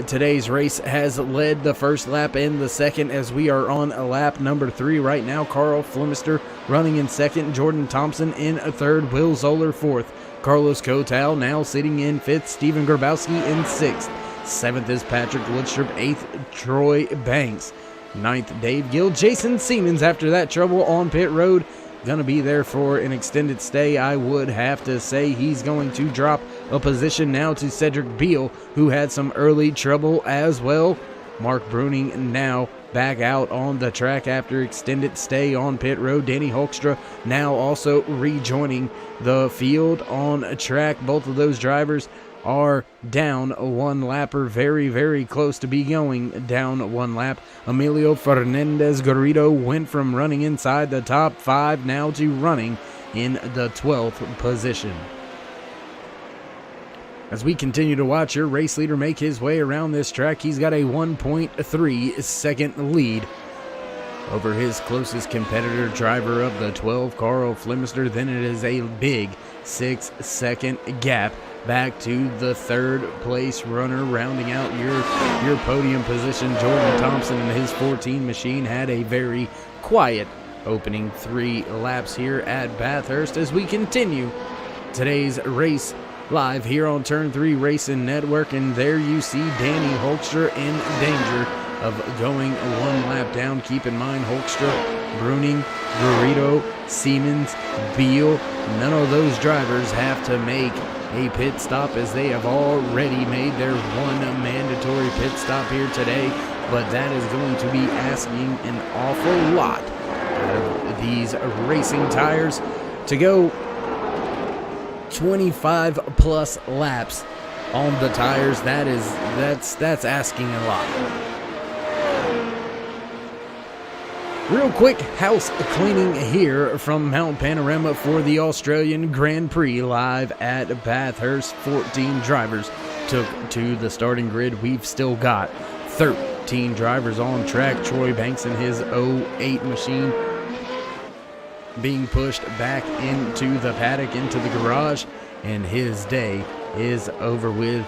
Today's race has led the first lap and the second as we are on lap number 3 right now. Carl Flemister running in second, Jordan Thompson in third, Will Zoller fourth, Carlos Kotal now sitting in 5th, Stephen Grabowski in 6th. 7th is Patrick Lidstrup, 8th Troy Banks, 9th Dave Gill. Jason Siemens, after that trouble on pit road, going to be there for an extended stay. I would have to say he's going to drop a position now to Cedric Beal, who had some early trouble as well. Mark Bruning now back out on the track after extended stay on pit road. Danny Hoekstra now also rejoining the field on track. Both of those drivers are down one lapper, very, very close to be going down one lap. Emilio Fernandez Garrido went from running inside the top 5 now to running in the 12th position. As we continue to watch your race leader make his way around this track, he's got a 1.3 second lead over his closest competitor, driver of the 12, Carl Flemister. Then it is a big 6 second gap back to the 3rd place runner. Rounding out your podium position, Jordan Thompson and his 14 machine had a very quiet opening 3 laps here at Bathurst as we continue today's race live here on Turn 3 Racing Network. And there you see Danny Hoekstra in danger of going 1 lap down. Keep in mind, Hoekstra, Bruning, Garrido, Siemens, Beal, none of those drivers have to make a pit stop as they have already made their 1 mandatory pit stop here today. But that is going to be asking an awful lot of these racing tires to go 25 plus laps on the tires. That's asking a lot. Real quick house cleaning here from Mount Panorama for the Australian Grand Prix live at Bathurst. 14 drivers took to the starting grid. We've still got 13 drivers on track. Troy Banks and his 08 machine being pushed back into the paddock, into the garage, and his day is over with.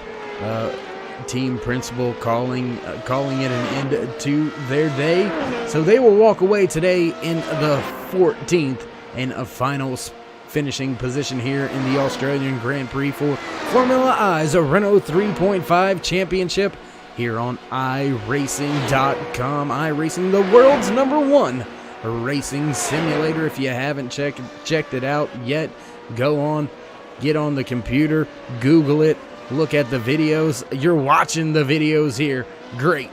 Team principal calling it an end to their day. So they will walk away today in the 14th and a final finishing position here in the Australian Grand Prix for Formula I's Renault 3.5 Championship here on iRacing.com. iRacing, the world's #1 racing simulator. If you haven't checked it out yet, go on, get on the computer, Google it, look at the videos. You're watching the videos here. Great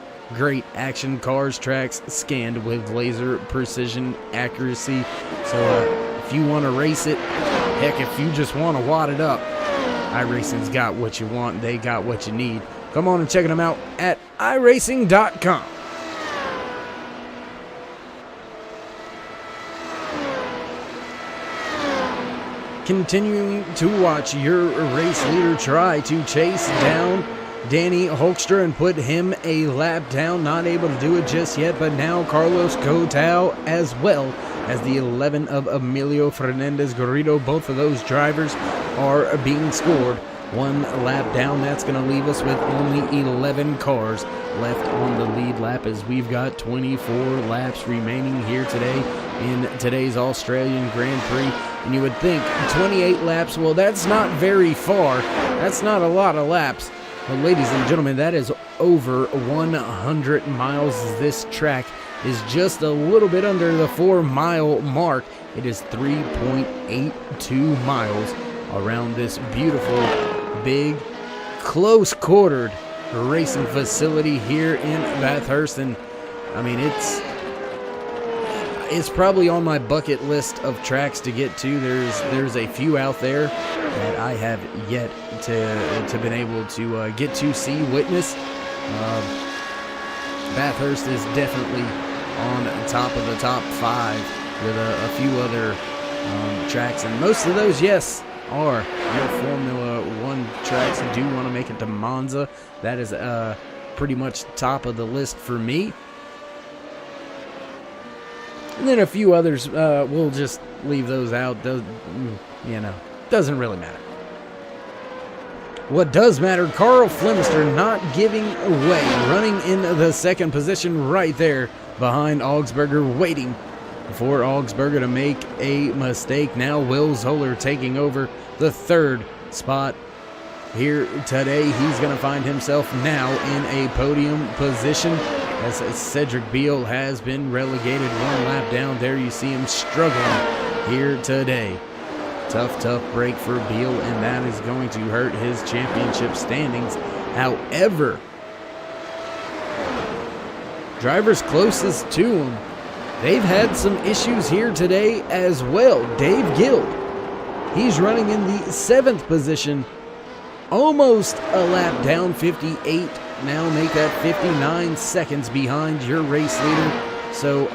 action cars, tracks scanned with laser precision accuracy. So if you want to race it, heck, if you just want to wad it up, iRacing's got what you want. They got what you need. Come on and check them out at iRacing.com. Continuing to watch your race leader try to chase down Danny Hoekstra and put him a lap down. Not able to do it just yet, but now Carlos Kotal as well as the 11 of Emilio Fernandez Garrido. Both of those drivers are being scored 1 lap down. That's going to leave us with only 11 cars left on the lead lap as we've got 24 laps remaining here today in today's Australian Grand Prix. And you would think 28 laps, well, that's not very far. That's not a lot of laps. But ladies and gentlemen, that is over 100 miles. This track is just a little bit under the 4-mile mark. It is 3.82 miles around this beautiful, big, close-quartered racing facility here in Bathurst. And I mean, it's probably on my bucket list of tracks to get to. There's a few out there that I have yet to been able to get to see, witness. Bathurst is definitely on top of the top 5 with a few other tracks, and most of those, yes, are your Formula 1 tracks. I do want to make it to Monza. That is pretty much top of the list for me. And then a few others, we'll just leave those out. Doesn't really matter. What does matter, Carl Flemister not giving away, running in the second position right there behind Augsburger, waiting for Augsburger to make a mistake. Now Will Zoller taking over the third spot here today. He's going to find himself now in a podium position as Cedric Beal has been relegated one lap down. There you see him struggling here today. Tough break for Beal, and that is going to hurt his championship standings. However, drivers closest to him, they've had some issues here today as well. Dave Gild, he's running in the 7th position, almost a lap down, 58. Now make that 59 seconds behind your race leader. So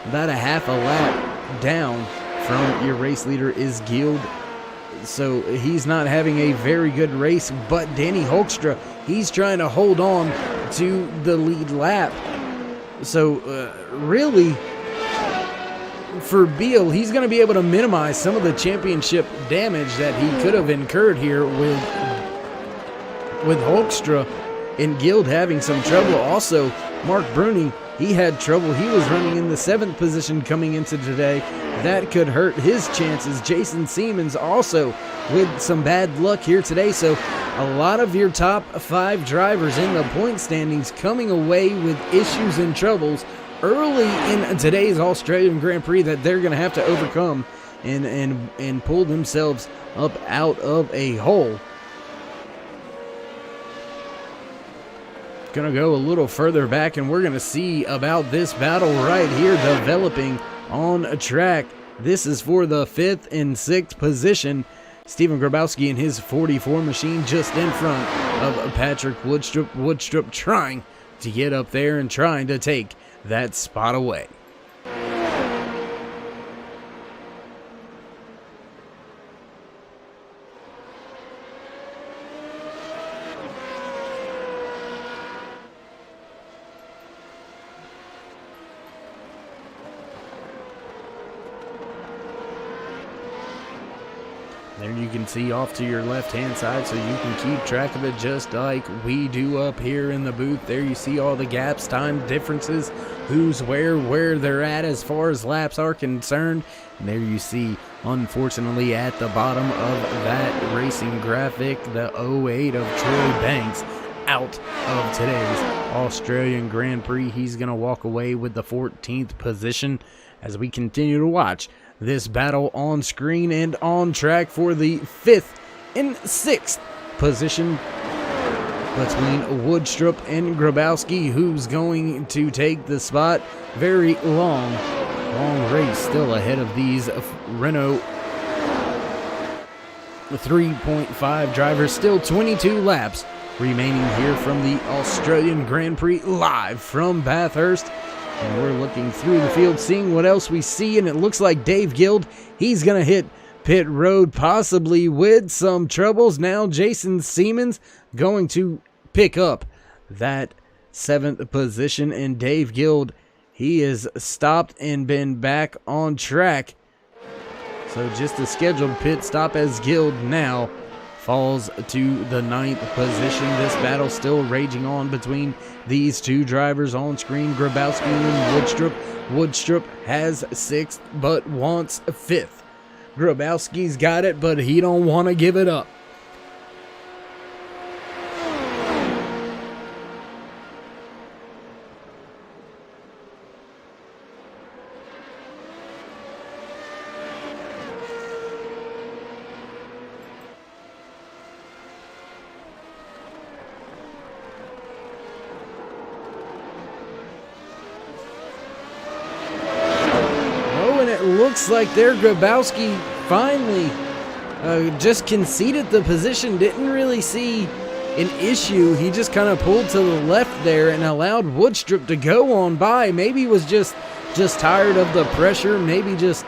about a half a lap down from your race leader is Gild. So he's not having a very good race, but Danny Hoekstra, he's trying to hold on to the lead lap. So really, for Beal, he's going to be able to minimize some of the championship damage that he could have incurred here with Hoekstra and Gild having some trouble. Also, Mark Bruni, he had trouble. He was running in the 7th position coming into today. That could hurt his chances. Jason Siemens also with some bad luck here today. So a lot of your top 5 drivers in the point standings coming away with issues and troubles early in today's Australian Grand Prix that they're going to have to overcome and pull themselves up out of a hole. Going to go a little further back, and we're going to see about this battle right here developing on a track. This is for the 5th and 6th position. Stephen Grabowski and his 44 machine just in front of Patrick Woodstrup. Woodstrup trying to get up there and trying to take that spot away. There you can see off to your left-hand side, so you can keep track of it just like we do up here in the booth. There you see all the gaps, time differences, who's where they're at as far as laps are concerned. And there you see, unfortunately, at the bottom of that racing graphic, the 08 of Troy Banks out of today's Australian Grand Prix. He's going to walk away with the 14th position as we continue to watch this battle on screen and on track for the 5th and 6th position between Woodstrup and Grabowski. Who's going to take the spot? Very long race still ahead of these Renault 3.5 drivers. Still 22 laps remaining here from the Australian Grand Prix live from Bathurst. And we're looking through the field, seeing what else we see, and it looks like Dave Gild, he's going to hit pit road, possibly with some troubles. Now Jason Siemens going to pick up that 7th position, and Dave Gild, he is stopped and been back on track. So just a scheduled pit stop as Gild now falls to the 9th position. This battle still raging on between these two drivers on screen, Grabowski and Woodstrup. Woodstrup has 6th but wants 5th. Grabowski's got it, but he don't want to give it up. looks like there Grabowski finally just conceded the position. Didn't really see an issue. He just kind of pulled to the left there and allowed Woodstrup to go on by. Maybe was just tired of the pressure. Maybe just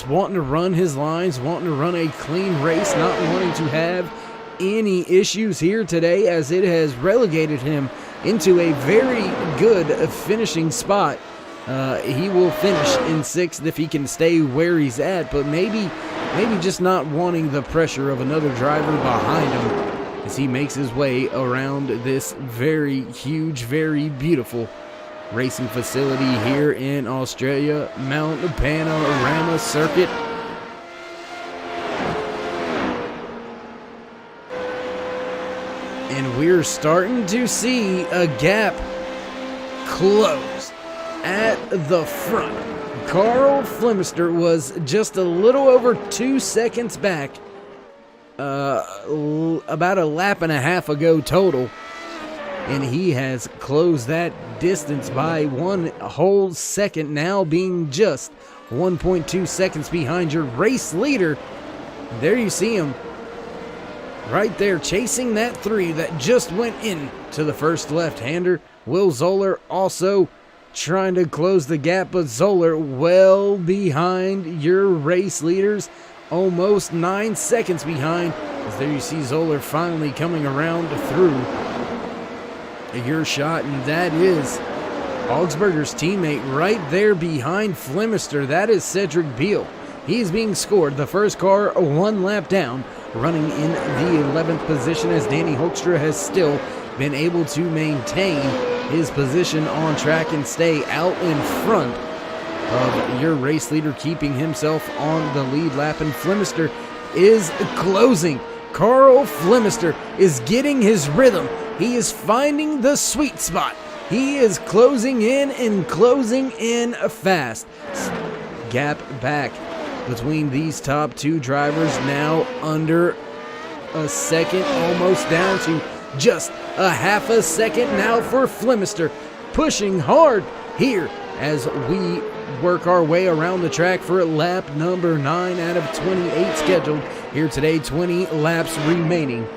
wanting to run his lines, wanting to run a clean race, not wanting to have any issues here today, as it has relegated him into a very good finishing spot. He will finish in 6th if he can stay where he's at, but maybe just not wanting the pressure of another driver behind him as he makes his way around this very huge, very beautiful racing facility here in Australia, Mount Panorama Circuit. And we're starting to see a gap close at the front. Carl Flemister was just a little over 2 seconds back, about a lap and a half ago total, and he has closed that distance by 1 whole second, now being just 1.2 seconds behind your race leader. There you see him right there chasing that 3 that just went into the first left-hander. Will Zoller also trying to close the gap, but Zoller well behind your race leaders, almost 9 seconds behind. As there you see Zoller finally coming around through your shot, and that is Augsburger's teammate right there behind Flemister. That is Cedric Beal. He's being scored. The first car 1 lap down, running in the 11th position, as Danny Hoekstra has still been able to maintain his position on track and stay out in front of your race leader, keeping himself on the lead lap. And Flemister is closing. Carl Flemister is getting his rhythm. He is finding the sweet spot. He is closing in and closing in fast. Gap back between these top 2 drivers now under a second, almost down to just a half a second now for Flemister, pushing hard here as we work our way around the track for lap number 9 out of 28 scheduled here today. 20 laps remaining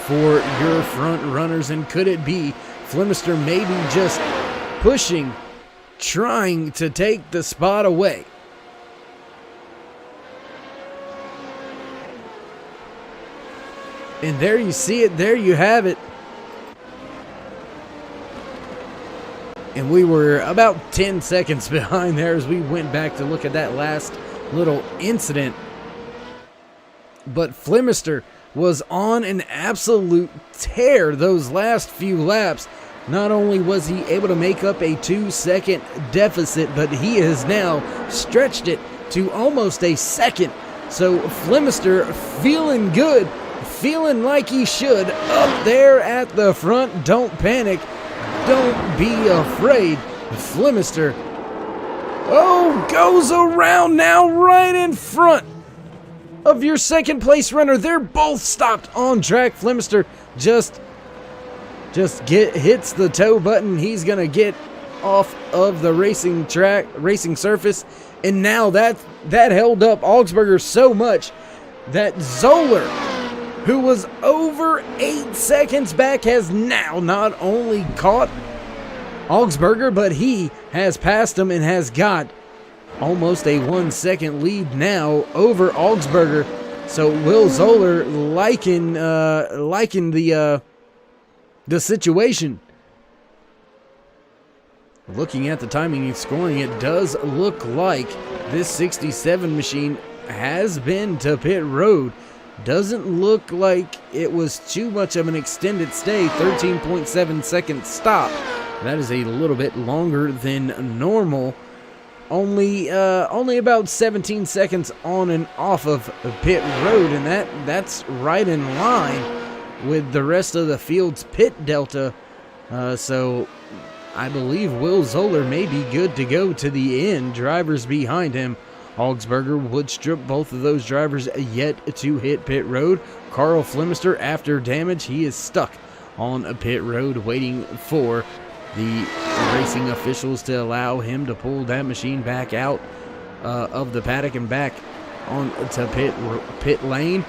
for your front runners, and could it be Flemister maybe just pushing, trying to take the spot away? And there you see it, there you have it. And we were about 10 seconds behind there as we went back to look at that last little incident. But Flemister was on an absolute tear those last few laps. Not only was he able to make up a 2-second deficit, but he has now stretched it to almost a second. So Flemister feeling good, feeling like he should, up there at the front. Don't panic, don't be afraid. Flemister, goes around now right in front of your second place runner. They're both stopped on track. Flemister just hits the tow button. He's gonna get off of the racing surface, and now that held up Augsburger so much that Zoller, who was over 8 seconds back, has now not only caught Augsburger, but he has passed him and has got almost a 1 second lead now over Augsburger. So Will Zoller liking the situation. Looking at the timing and scoring, it does look like this 67 machine has been to pit road. Doesn't look like it was too much of an extended stay. 13.7 second stop. That is a little bit longer than normal. Only about 17 seconds on and off of pit road, and that's right in line with the rest of the field's pit delta. So I believe Will Zoller may be good to go to the end. Drivers behind him, Augsburger, Woodstrup, both of those drivers yet to hit pit road. Carl Flemister, after damage, he is stuck on a pit road waiting for the racing officials to allow him to pull that machine back out of the paddock and back on to pit lane.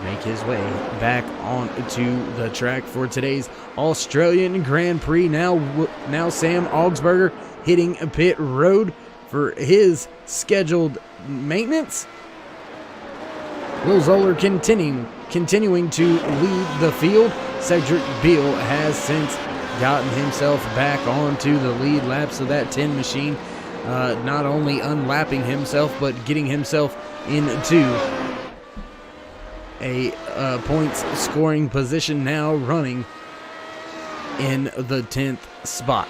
Make his way back onto the track for today's Australian Grand Prix. Now Sam Augsburger hitting pit road for his scheduled maintenance. Will Zoller continuing to lead the field. Cedric Beal has since gotten himself back onto the lead laps of that 10 machine, not only unlapping himself but getting himself into a points scoring position, now running in the 10th spot.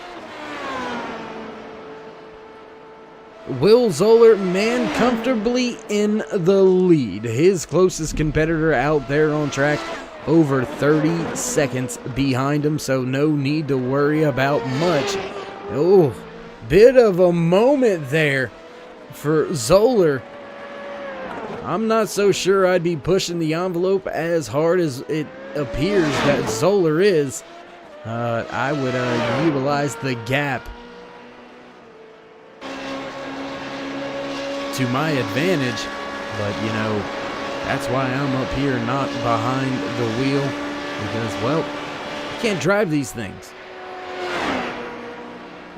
Will Zoller, man, comfortably in the lead. His closest competitor out there on track over 30 seconds behind him, so no need to worry about much. Oh, bit of a moment there for Zoller. I'm not so sure I'd be pushing the envelope as hard as it appears that Zoller is. I would utilize the gap to my advantage, but you know, that's why I'm up here, not behind the wheel, because, well, you can't drive these things.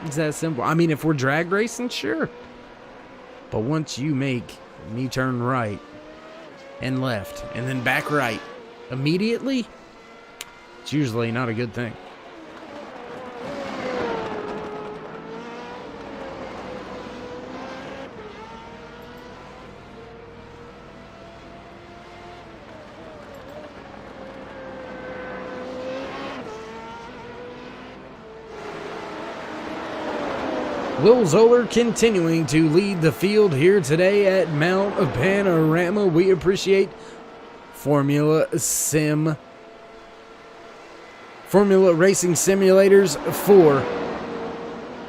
It's that simple. I mean, if we're drag racing, sure, but once you make me turn right and left and then back right immediately, it's usually not a good thing. Will Zoller continuing to lead the field here today at Mount Panorama. We appreciate Formula Racing Simulators for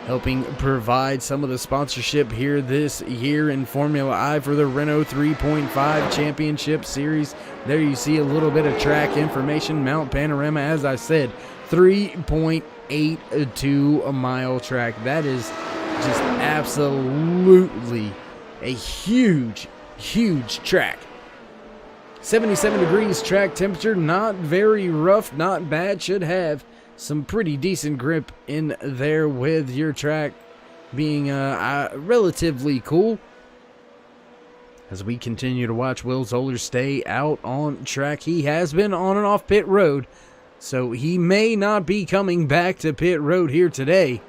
helping provide some of the sponsorship here this year in Formula I for the Renault 3.5 Championship Series. There you see a little bit of track information. Mount Panorama, as I said, 3.82 mile track. That is just absolutely a huge track. 77 degrees track temperature, not very rough, not bad. Should have some pretty decent grip in there with your track being relatively cool. As we continue to watch Will Zoller stay out on track, he has been on and off pit road, so he may not be coming back to pit road here today.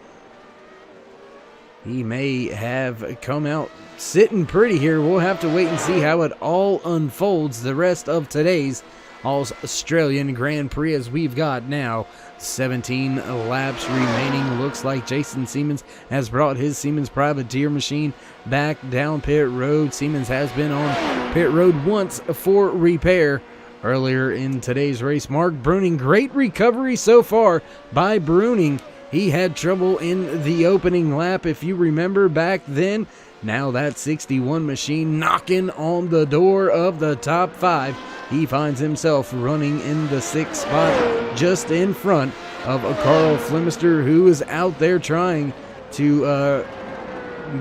He may have come out sitting pretty here. We'll have to wait and see how it all unfolds the rest of today's Australian Grand Prix, as we've got now 17 laps remaining. Looks like Jason Siemens has brought his Siemens privateer machine back down pit road. Siemens has been on pit road once for repair earlier in today's race. Mark Bruning, great recovery so far by Bruning. He had trouble in the opening lap, if you remember back then. Now that 61 machine knocking on the door of the top 5. He finds himself running in the 6th spot, just in front of Carl Flemister, who is out there trying to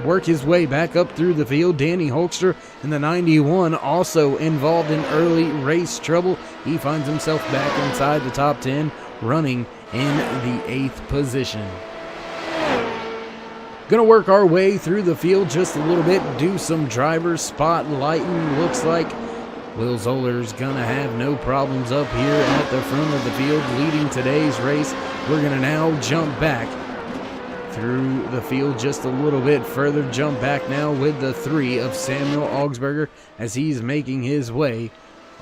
work his way back up through the field. Danny Holkster in the 91 also involved in early race trouble. He finds himself back inside the top 10, running in the 8th position. Gonna work our way through the field just a little bit, do some driver spotlighting. Looks like Will Zoller's gonna have no problems up here at the front of the field leading today's race. We're gonna now jump back through the field just a little bit further. Jump back now with the 3 of Samuel Augsburger as he's making his way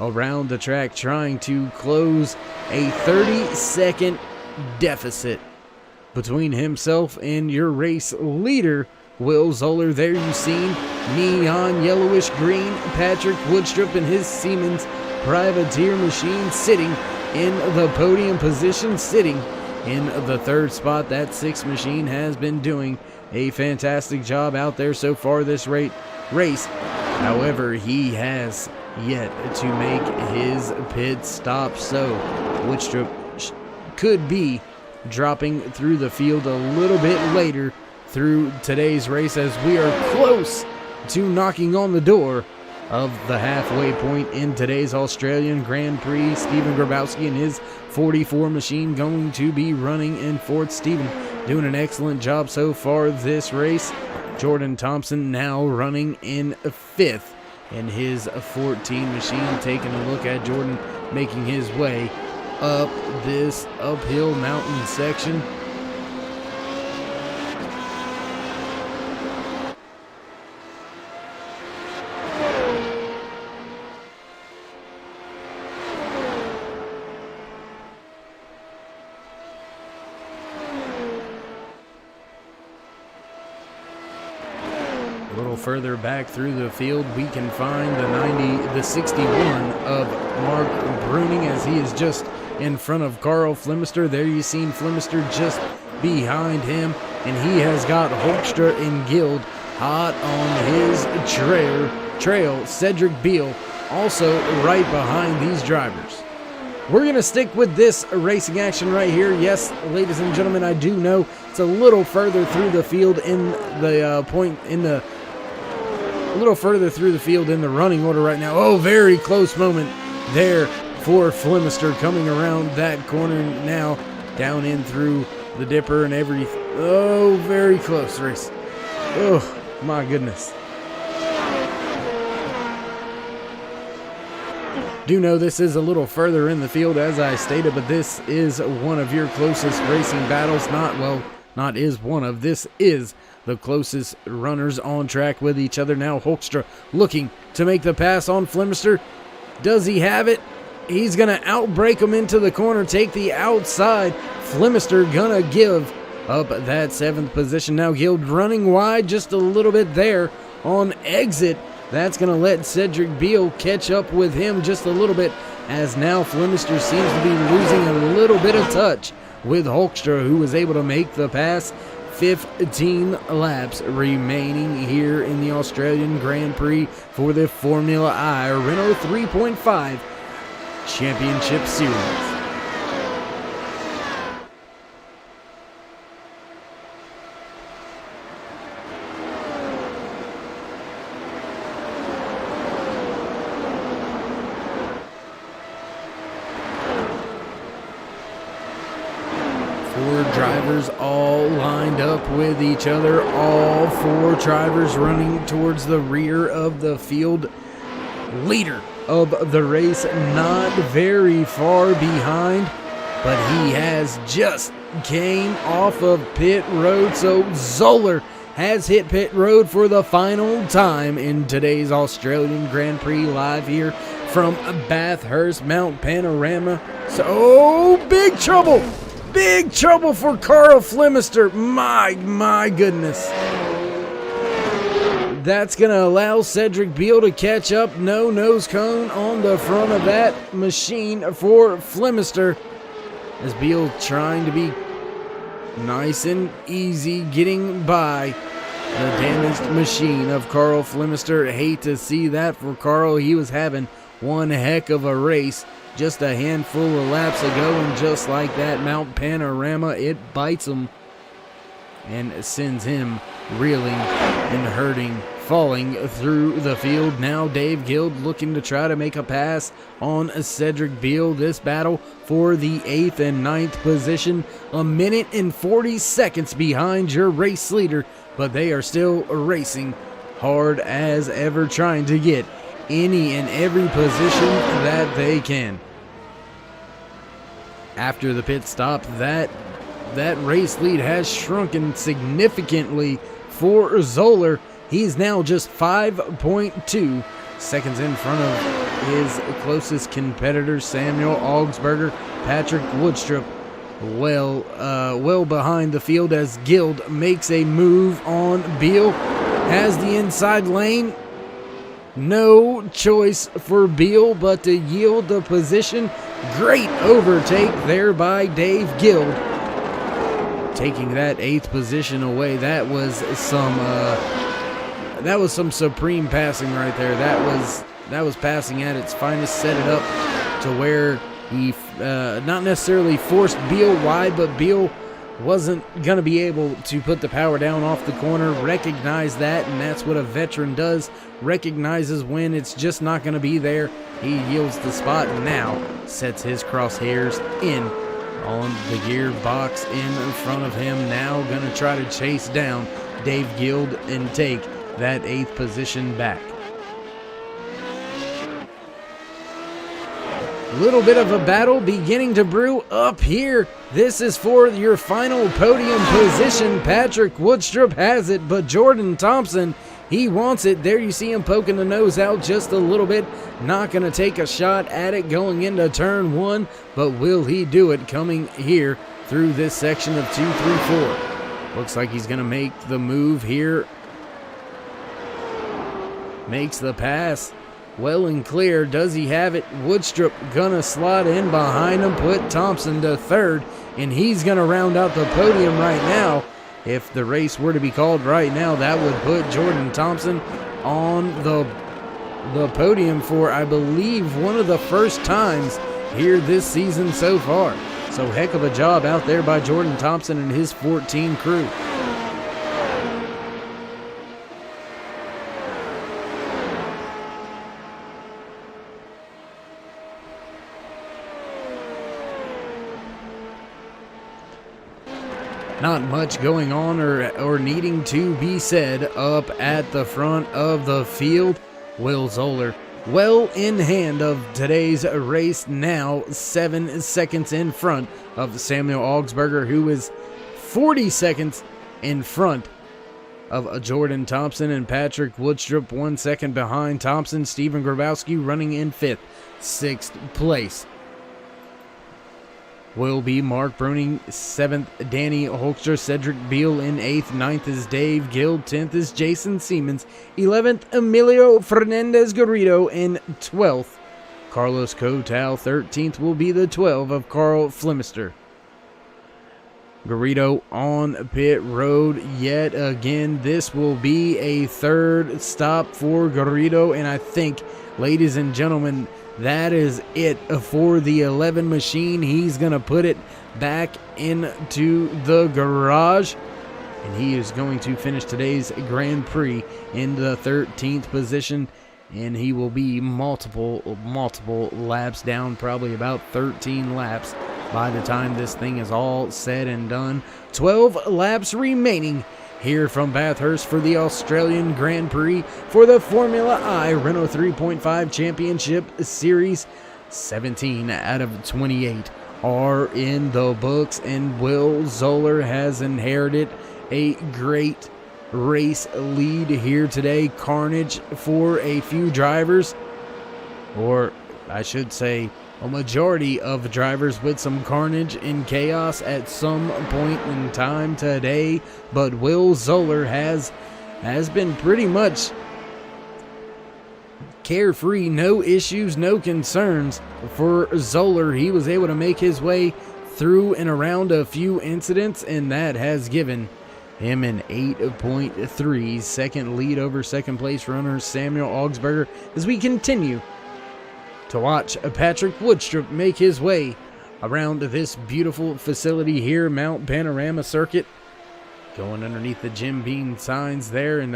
around the track, trying to close a 30-second deficit between himself and your race leader, Will Zoller. There you've seen neon yellowish green Patrick Woodstrup and his Siemens privateer machine sitting in the podium position, sitting in the 3rd spot. That 6th machine has been doing a fantastic job out there so far this race. However, he has yet to make his pit stop, so Woodstrup could be dropping through the field a little bit later through today's race, as we are close to knocking on the door of the halfway point in today's Australian Grand Prix. Stephen Grabowski and his 44 machine going to be running in fourth. Stephen doing an excellent job so far this race. Jordan Thompson now running in fifth in his 14 machine. Taking a look at Jordan making his way up this uphill mountain section. A little further back through the field, we can find the 61 of Mark Bruning, as he is just in front of Carl Flemister. There you seen Flemister just behind him, and he has got Hoekstra and Guild hot on his trail. Cedric Beal also right behind these drivers. We're going to stick with this racing action right here. Yes, ladies and gentlemen, I do know it's a little further through the field in the a little further through the field in the running order right now. Oh, very close moment there for Flemister coming around that corner now, down in through the dipper and everything. Oh, very close race. Oh, my goodness. Do know this is a little further in the field, as I stated, but this is one of your closest racing battles. This is the closest runners on track with each other. Now Hoekstra looking to make the pass on Flemister. Does he have it? He's going to outbreak him into the corner, take the outside. Flemister going to give up that 7th position. Now Guild running wide just a little bit there on exit. That's going to let Cedric Beal catch up with him just a little bit, as now Flemister seems to be losing a little bit of touch with Hoekstra, who was able to make the pass. 15 laps remaining here in the Australian Grand Prix for the Formula I Renault 3.5 Championship Series. Drivers all lined up with each other. All 4 drivers running towards the rear of the field. Leader of the race not very far behind, but he has just came off of pit road. So Zoller has hit pit road for the final time in today's Australian Grand Prix, live here from Bathurst Mount Panorama. So big trouble. Big trouble for Carl Flemister. My goodness. That's going to allow Cedric Beal to catch up. No nose cone on the front of that machine for Flemister, as Beal trying to be nice and easy getting by the damaged machine of Carl Flemister. Hate to see that for Carl. He was having one heck of a race just a handful of laps ago, and just like that, Mount Panorama, it bites him and sends him reeling and hurting, falling through the field. Now Dave Guild looking to try to make a pass on Cedric Beal. This battle for the 8th and 9th position, 1 minute and 40 seconds behind your race leader, but they are still racing hard as ever, trying to get any and every position that they can. After the pit stop, that race lead has shrunken significantly for Zoller. He's now just 5.2 seconds in front of his closest competitor, Samuel Augsburger. Patrick Woodstrup well behind the field, as Guild makes a move on Beal. Has the inside lane. No choice for Beal but to yield the position. Great overtake there by Dave Guild, taking that 8th position away. That was some supreme passing right there. That was passing at its finest. Set it up to where he not necessarily forced Beal wide, but Beal wasn't going to be able to put the power down off the corner, recognized that, and that's what a veteran does, recognizes when it's just not going to be there. He yields the spot and now sets his crosshairs in on the gearbox in front of him. Now going to try to chase down Dave Guild and take that 8th position back. Little bit of a battle beginning to brew up here. This is for your final podium position. Patrick Woodstrup has it, but Jordan Thompson, he wants it. There you see him poking the nose out just a little bit. Not going to take a shot at it going into turn 1, but will he do it coming here through this section of 2, 3, 4? Looks like he's going to make the move here. Makes the pass. Well and clear. Does he have it? Woodstrup gonna slide in behind him, put Thompson to 3rd, and he's gonna round out the podium right now. If the race were to be called right now, that would put Jordan Thompson on the podium for, I believe, one of the first times here this season so far. So heck of a job out there by Jordan Thompson and his 14 crew. Not much going on or needing to be said up at the front of the field. Will Zoller well in hand of today's race, now 7 seconds in front of Samuel Augsburger, who is 40 seconds in front of Jordan Thompson, and Patrick Woodstrup 1 second behind Thompson. Stephen Grabowski running in 5th. 6th place will be Mark Bruning. 7th, Danny Holkster. Cedric Beal in 8th. 9th is Dave Guild. 10th is Jason Siemens. 11th, Emilio Fernandez Garrido. And 12th, Carlos Cotal. 13th will be the 12 of Carl Flemister. Garrido on pit road yet again. This will be a 3rd stop for Garrido, and I think, ladies and gentlemen, that is it for the 11 machine. He's going to put it back into the garage, and he is going to finish today's Grand Prix in the 13th position, and he will be multiple laps down, probably about 13 laps by the time this thing is all said and done. 12 laps remaining here from Bathurst for the Australian Grand Prix for the Formula I Renault 3.5 Championship Series. 17 out of 28 are in the books, and Will Zoller has inherited a great race lead here today. Carnage for a few drivers, or I should say a majority of drivers, with some carnage and chaos at some point in time today. But Will Zoller has been pretty much carefree, no issues, no concerns for Zoller. He was able to make his way through and around a few incidents, and that has given him an 8.3 second lead over second place runner Samuel Augsburger, as we continue to watch Patrick Woodstrup make his way around this beautiful facility here, Mount Panorama Circuit. Going underneath the Jim Beam signs there, and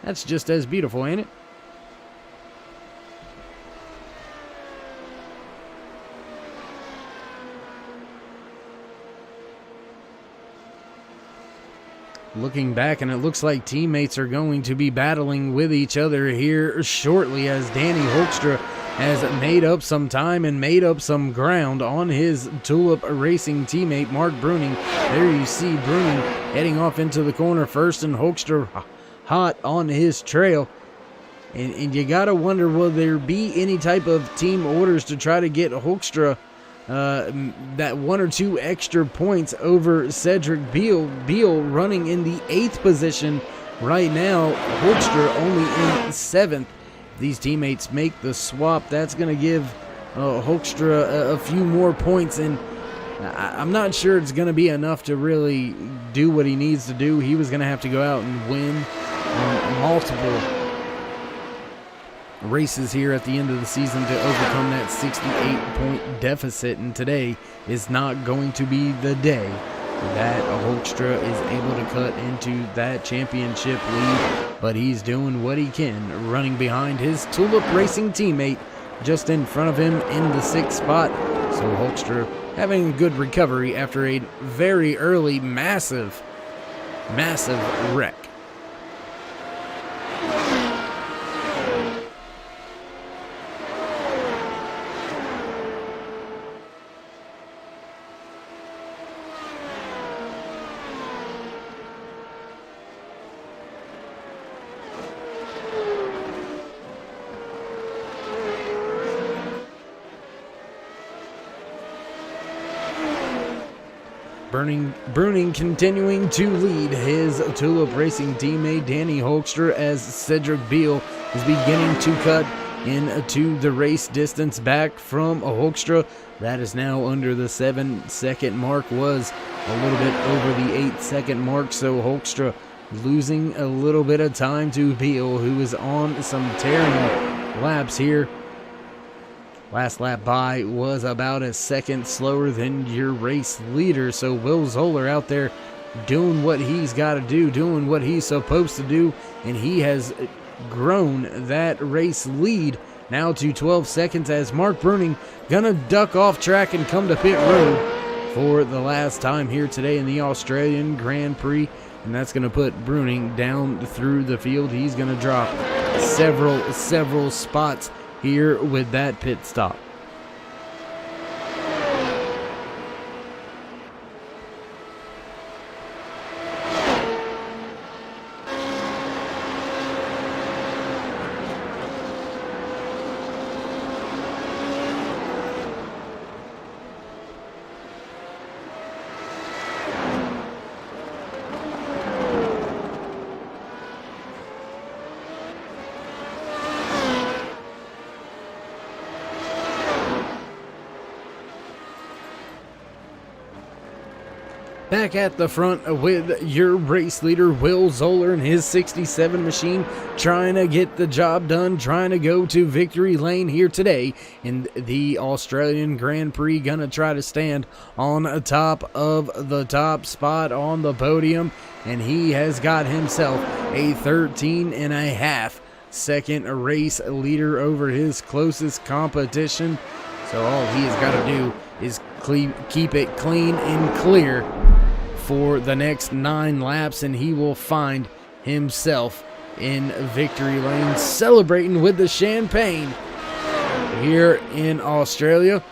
that's just as beautiful, ain't it? Looking back, and it looks like teammates are going to be battling with each other here shortly, as Danny Holkstra has made up some time and made up some ground on his Tulip Racing teammate, Mark Bruning. There you see Bruning heading off into the corner first, and Holkstra hot on his trail. And you got to wonder, will there be any type of team orders to try to get Holkstra that 1 or 2 extra points over Cedric Beal. Beal running in the 8th position right now. Holkstra only in 7th. These teammates make the swap. That's going to give Holkstra a few more points, and I'm not sure it's going to be enough to really do what he needs to do. He was going to have to go out and win multiple races here at the end of the season to overcome that 68-point deficit, and today is not going to be the day that Hoekstra is able to cut into that championship lead, but he's doing what he can, running behind his Tulip Racing teammate just in front of him in the 6th spot. So Hoekstra having a good recovery after a very early massive wreck. Bruning continuing to lead his Tulip Racing teammate Danny Hoekstra as Cedric Beal is beginning to cut into the race distance back from Hoekstra. That is now under the 7-second mark, was a little bit over the 8-second mark, so Hoekstra losing a little bit of time to Beal, who is on some tearing laps here. Last lap by was about a second slower than your race leader, so Will Zoller out there doing what he's got to do, doing what he's supposed to do, and he has grown that race lead now to 12 seconds as Mark Bruning gonna duck off track and come to pit road for the last time here today in the Australian Grand Prix, and that's gonna put Bruning down through the field. He's gonna drop several spots here with that pit stop. Back at the front with your race leader, Will Zoller, and his 67 machine, trying to get the job done, trying to go to victory lane here today in the Australian Grand Prix. Gonna try to stand on top of the top spot on the podium, and he has got himself a 13.5 second race leader over his closest competition. So all he has got to do is keep it clean and clear for the next 9 laps, and he will find himself in victory lane, celebrating with the champagne here in Australia.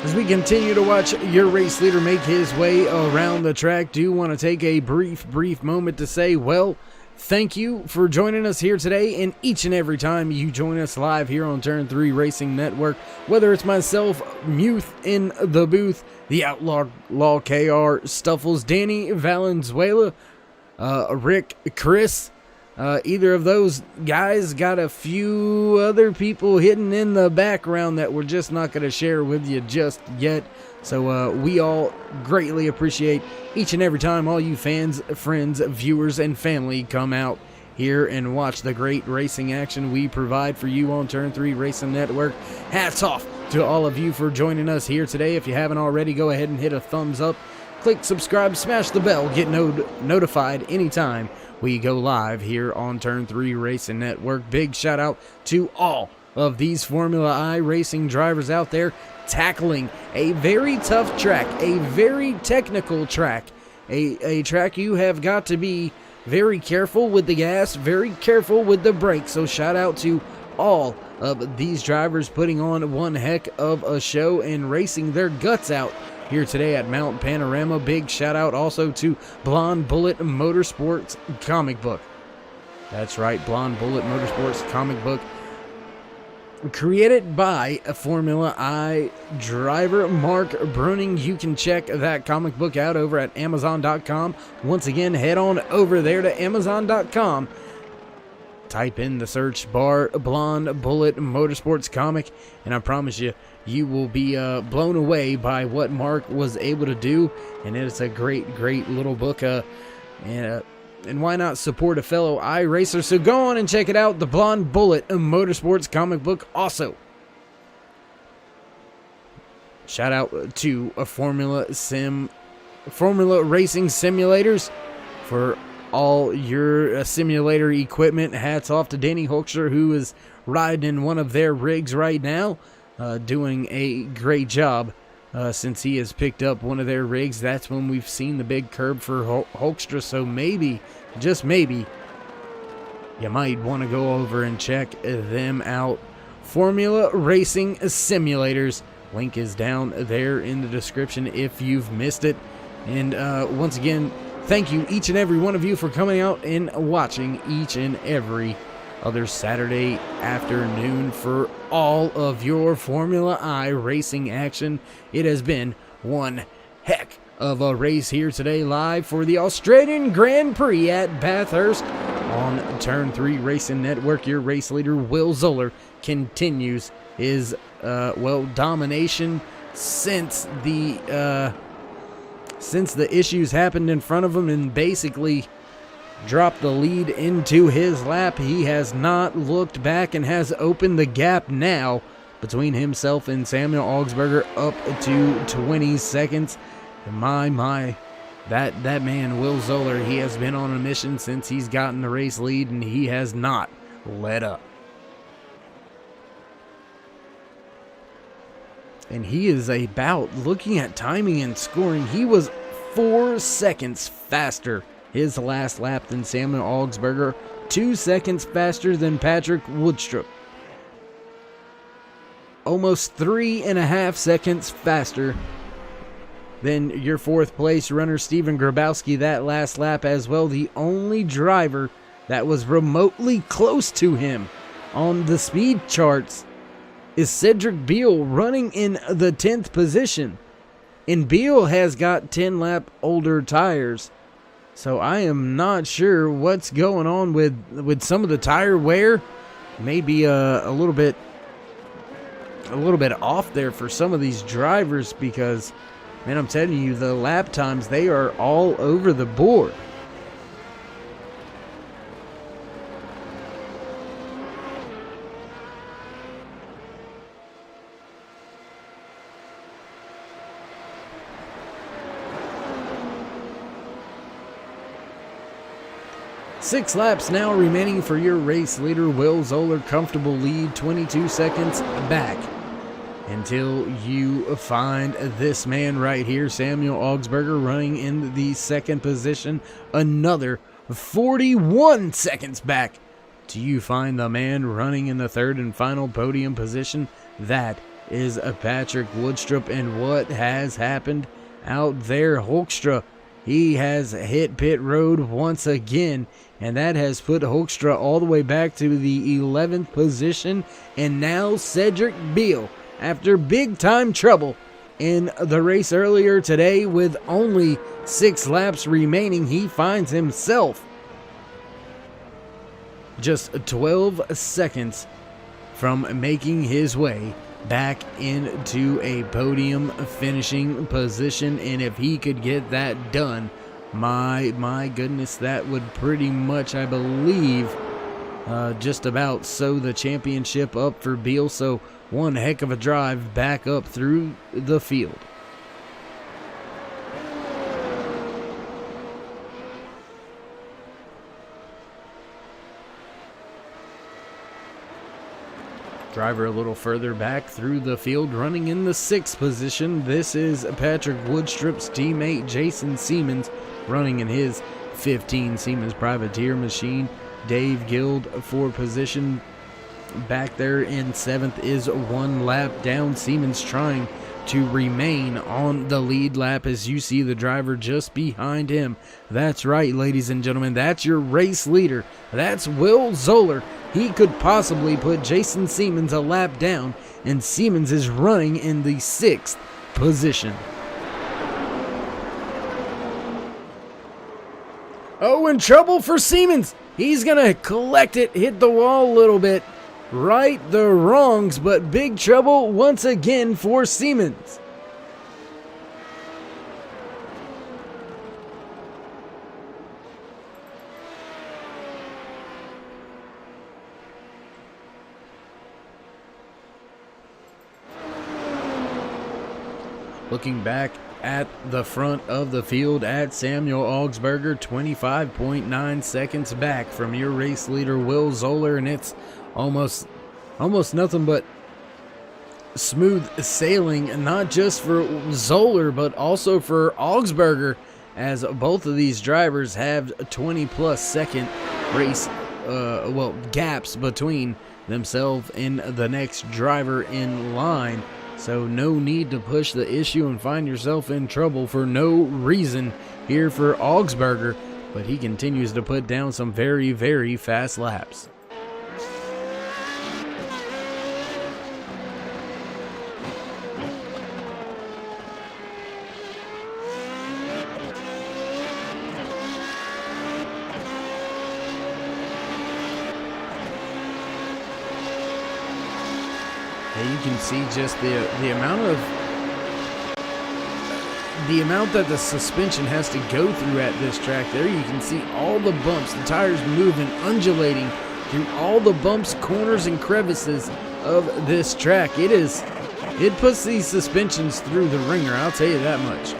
As we continue to watch your race leader make his way around the track, do want to take a brief moment to say, well, thank you for joining us here today, and each and every time you join us live here on Turn 3 Racing Network, whether it's myself, Muth in the booth, the Outlaw KR, Stuffles, Danny Valenzuela, Rick, Chris, either of those guys got a few other people hidden in the background that we're just not going to share with you just yet. So we all greatly appreciate each and every time all you fans, friends, viewers, and family come out here and watch the great racing action we provide for you on Turn 3 Racing Network. Hats off to all of you for joining us here today. If you haven't already, go ahead and hit a thumbs up, click subscribe, smash the bell, get notified anytime we go live here on Turn 3 Racing Network. Big shout out to all of these Formula I racing drivers out there tackling a very tough track, a very technical track, a track you have got to be very careful with the gas, very careful with the brakes. So shout out to all of these drivers putting on one heck of a show and racing their guts out here today at Mount Panorama. Big shout out also to Blonde Bullet Motorsports Comic Book. That's right, Blonde Bullet Motorsports Comic Book. created by a Formula I driver, Mark Bruning. You can check that comic book out over at Amazon.com. Once again, head on over there to Amazon.com. Type in the search bar Blonde Bullet Motorsports comic, and I promise you, you will be blown away by what Mark was able to do. And it's a great, great little book. And why not support a fellow iRacer? So go on and check it out, the Blonde Bullet Motorsports comic book. Also, shout out to a Formula Racing Simulators for all your simulator equipment. Hats off to Danny Hoekstra, who is riding in one of their rigs right now, doing a great job. Since he has picked up one of their rigs, that's when we've seen the big curb for Hoekstra. So maybe, just maybe, you might want to go over and check them out. Formula Racing Simulators. Link is down there in the description if you've missed it. And once again, thank you, each and every one of you, for coming out and watching each and every other Saturday afternoon for all of your Formula I racing action. It has been one heck of a race here today, live for the Australian Grand Prix at Bathurst on Turn 3 Racing Network. Your race leader, Will Zoller, continues his domination since the issues happened in front of him and basically dropped the lead into his lap. He has not looked back and has opened the gap now between himself and Samuel Augsburger up to 20 seconds. And my, that man, Will Zoller, he has been on a mission since he's gotten the race lead, and he has not let up. And he is about, looking at timing and scoring, he was 4 seconds faster his last lap than Samuel Augsburger, 2 seconds faster than Patrick Woodstrup, almost 3.5 seconds faster than your fourth place runner, Steven Grabowski, that last lap as well. The only driver that was remotely close to him on the speed charts is Cedric Beal, running in the 10th position. And Beal has got 10 lap older tires. So I am not sure what's going on with some of the tire wear. Maybe a little bit off there for some of these drivers, because, man, I'm telling you, the lap times, they are all over the board. Six laps now remaining for your race leader, Will Zoller. Comfortable lead, 22 seconds back until you find this man right here, Samuel Augsburger, running in the second position. Another 41 seconds back till you find the man running in the third and final podium position. That is Patrick Woodstrup. And what has happened out there? Hoekstra, he has hit pit road once again, and that has put Hoekstra all the way back to the 11th position. And now Cedric Beal, after big-time trouble in the race earlier today with only 6 laps remaining, he finds himself just 12 seconds from making his way back into a podium finishing position. And if he could get that done, my goodness, that would pretty much, I believe, just about sew the championship up for Beal. So one heck of a drive back up through the field. Driver a little further back through the field, running in the 6th position. This is Patrick Woodstrup's teammate, Jason Siemens, running in his 15 Siemens Privateer machine. Dave Guild for position back there in 7th is 1 lap down. Siemens trying to remain on the lead lap as you see the driver just behind him. That's right, ladies and gentlemen, that's your race leader. That's Will Zoller. He could possibly put Jason Siemens a lap down, and Siemens is running in the 6th position. Oh, in trouble for Siemens. He's going to collect it, hit the wall a little bit. Right the wrongs, but big trouble once again for Siemens. Looking back at the front of the field at Samuel Augsburger, 25.9 seconds back from your race leader Will Zoller, and it's almost nothing but smooth sailing, not just for Zoller but also for Augsburger, as both of these drivers have 20+ second race gaps between themselves and the next driver in line. So no need to push the issue and find yourself in trouble for no reason here for Augsburger, but he continues to put down some very, very fast laps. You can see just the amount that the suspension has to go through at this track. There you can see all the bumps, the tires moving, undulating through all the bumps, corners, and crevices of this track. It puts these suspensions through the ringer, I'll tell you that much.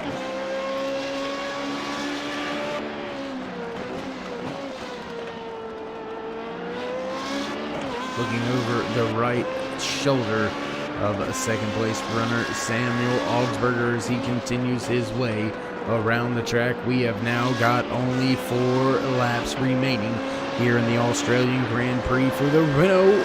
Looking over the right shoulder of a second place runner Samuel Augsburger as he continues his way around the track. We have now got only 4 laps remaining here in the Australian Grand Prix for the Renault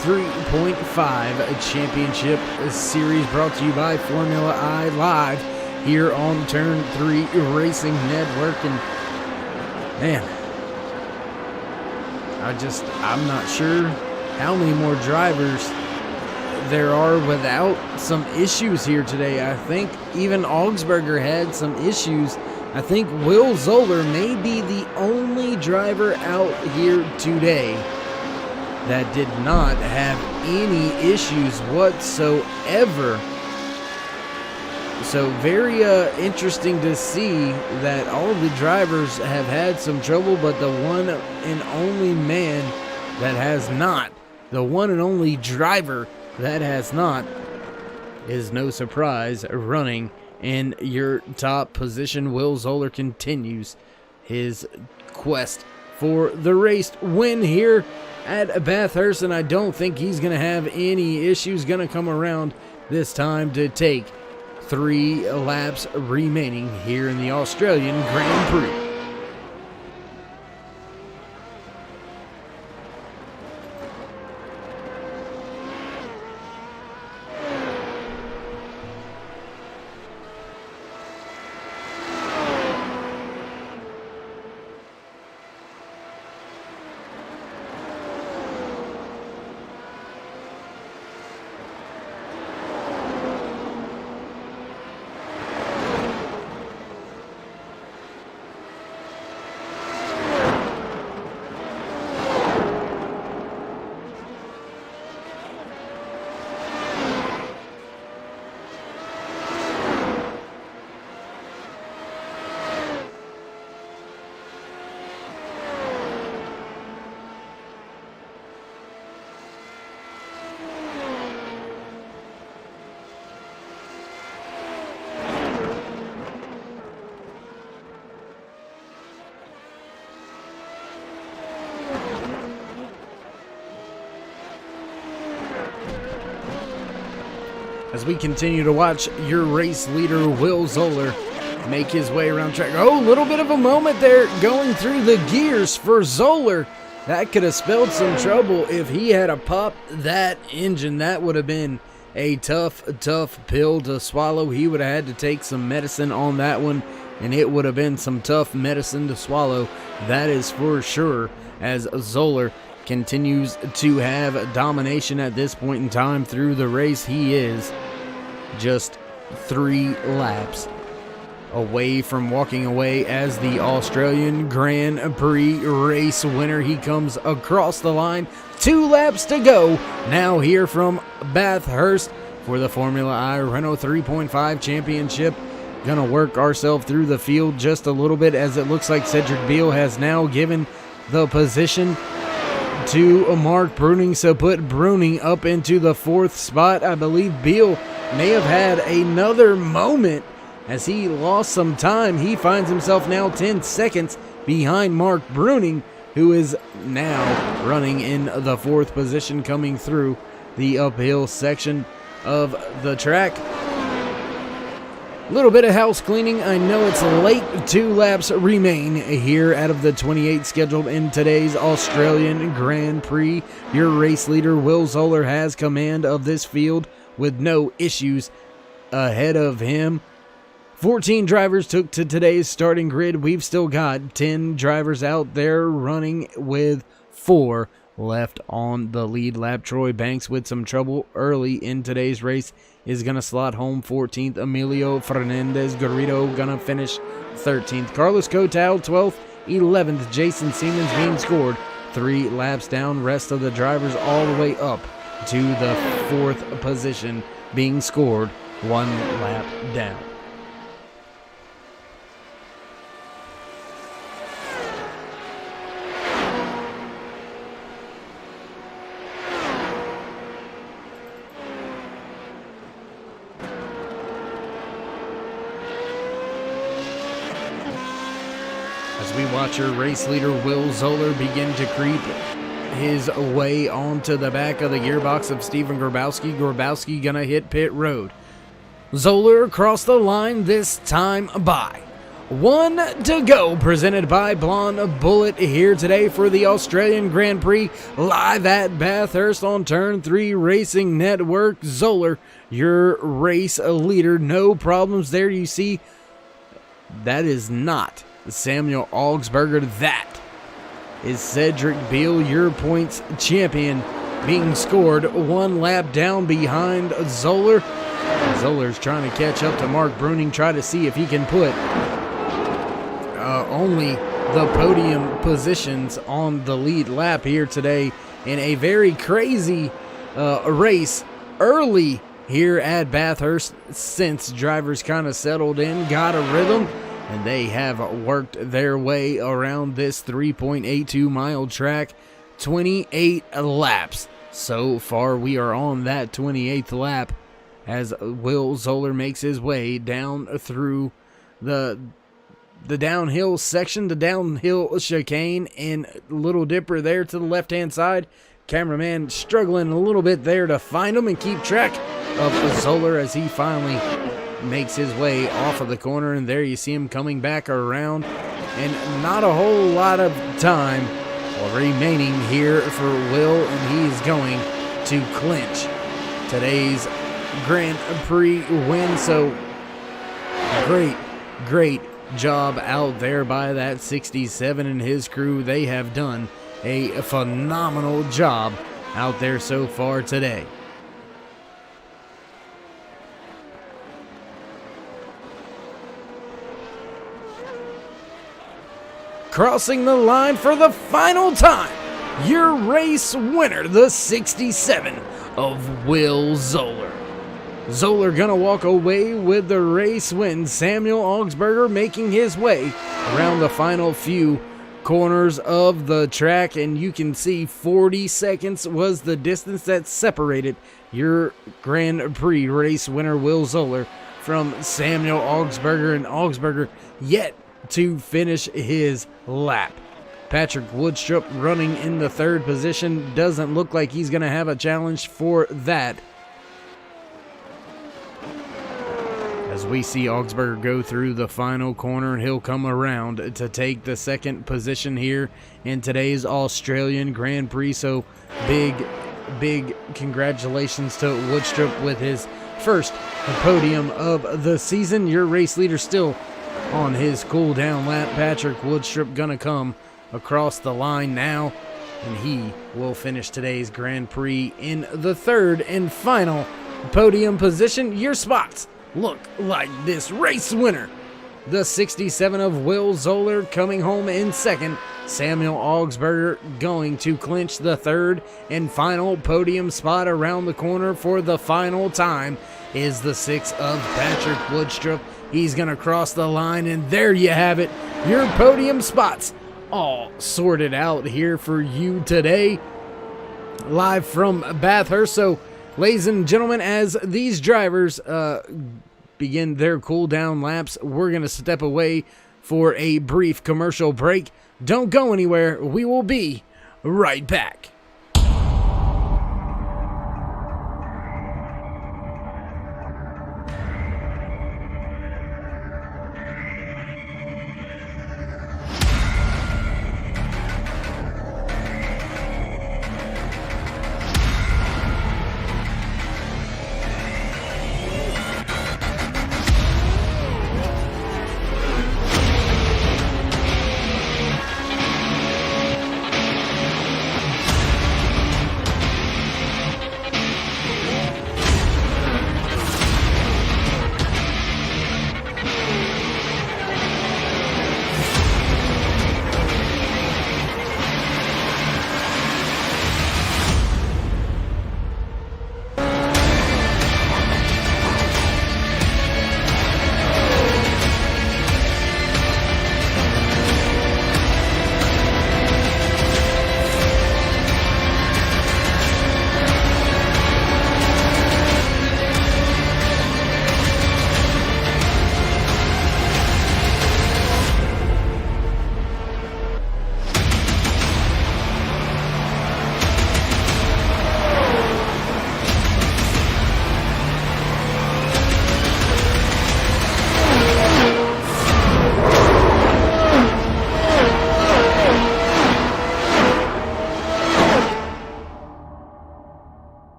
3.5 Championship Series, brought to you by Formula I Live here on Turn 3 Racing Network. And man, I'm not sure how many more drivers there are without some issues here today. I think even Augsburger had some issues. I think Will Zoller may be the only driver out here today that did not have any issues whatsoever. So very interesting to see that all of the drivers have had some trouble, but the one and only man that has not, the one and only driver that has not, is no surprise running in your top position. Will Zoller continues his quest for the race win here at Bathurst, and I don't think he's going to have any issues. Going to come around this time to take 3 laps remaining here in the Australian Grand Prix. As we continue to watch your race leader, Will Zoller, make his way around track. Oh, a little bit of a moment there going through the gears for Zoller. That could have spelled some trouble if he had popped that engine. That would have been a tough pill to swallow. He would have had to take some medicine on that one, and it would have been some tough medicine to swallow. That is for sure, as Zoller continues to have domination at this point in time through the race. He is just 3 laps away from walking away as the Australian Grand Prix race winner. He comes across the line. 2 laps to go now here from Bathurst for the Formula I Renault 3.5 Championship. Gonna work ourselves through the field just a little bit, as it looks like Cedric Beal has now given the position to Mark Bruning, so put Bruning up into the 4th spot. I believe Beal may have had another moment as he lost some time. He finds himself now 10 seconds behind Mark Bruning, who is now running in the 4th position coming through the uphill section of the track. Little bit of house cleaning. I know it's late. 2 laps remain here out of the 28 scheduled in today's Australian Grand Prix. Your race leader, Will Zoller, has command of this field with no issues ahead of him. 14 drivers took to today's starting grid. We've still got 10 drivers out there running with 4 left on the lead lap. Troy Banks with some trouble early in today's race is going to slot home 14th. Emilio Fernandez Garrido going to finish 13th. Carlos Cotal 12th. 11th. Jason Siemens being scored 3 laps down. Rest of the drivers all the way up to the 4th position being scored 1 lap down. As we watch your race leader Will Zoller begin to creep his way onto the back of the gearbox of Steven Grabowski. Grabowski gonna hit pit road. Zoller across the line this time by 1 to go, presented by Blonde Bullet here today for the Australian Grand Prix, live at Bathurst on Turn 3 Racing Network. Zoller, your race leader, no problems there. You see, that is not Samuel Augsburger. That is Cedric Beal, your points champion, being scored 1 lap down behind Zoller. Zoller's trying to catch up to Mark Bruning, try to see if he can put only the podium positions on the lead lap here today in a very crazy race early here at Bathurst, since drivers kind of settled in, got a rhythm, and they have worked their way around this 3.82 mile track. 28 laps so far. We are on that 28th lap as Will Zoller makes his way down through the downhill section, the downhill chicane, and Little Dipper there to the left-hand side. Cameraman struggling a little bit there to find him and keep track of Zoller as he finally makes his way off of the corner, and there you see him coming back around, and not a whole lot of time remaining here for Will, and he is going to clinch today's Grand Prix win. So great job out there by that 67 and his crew. They have done a phenomenal job out there so far today. Crossing the line for the final time, your race winner, the 67 of Will Zoller. Zoller gonna walk away with the race win. Samuel Augsburger making his way around the final few corners of the track, and you can see 40 seconds was the distance that separated your Grand Prix race winner Will Zoller from Samuel Augsburger, and Augsburger yet to finish his lap. Patrick Woodstrup running in the 3rd position. Doesn't look like he's going to have a challenge for that, as we see Augsburger go through the final corner, and he'll come around to take the 2nd position here in today's Australian Grand Prix. So big big congratulations to Woodstrup with his first podium of the season. Your race leader still on his cool down lap. Patrick Woodstrup gonna come across the line now, and he will finish today's Grand Prix in the third and final podium position. Your spots look like this. Race winner, the 67 of Will Zoller, coming home in second. Samuel Augsburger going to clinch the third and final podium spot. Around the corner for the final time is the 6 of Patrick Woodstrup. He's going to cross the line, and there you have it. Your podium spots all sorted out here for you today, live from Bathurst. So, ladies and gentlemen, as these drivers begin their cool down laps, we're going to step away for a brief commercial break. Don't go anywhere. We will be right back.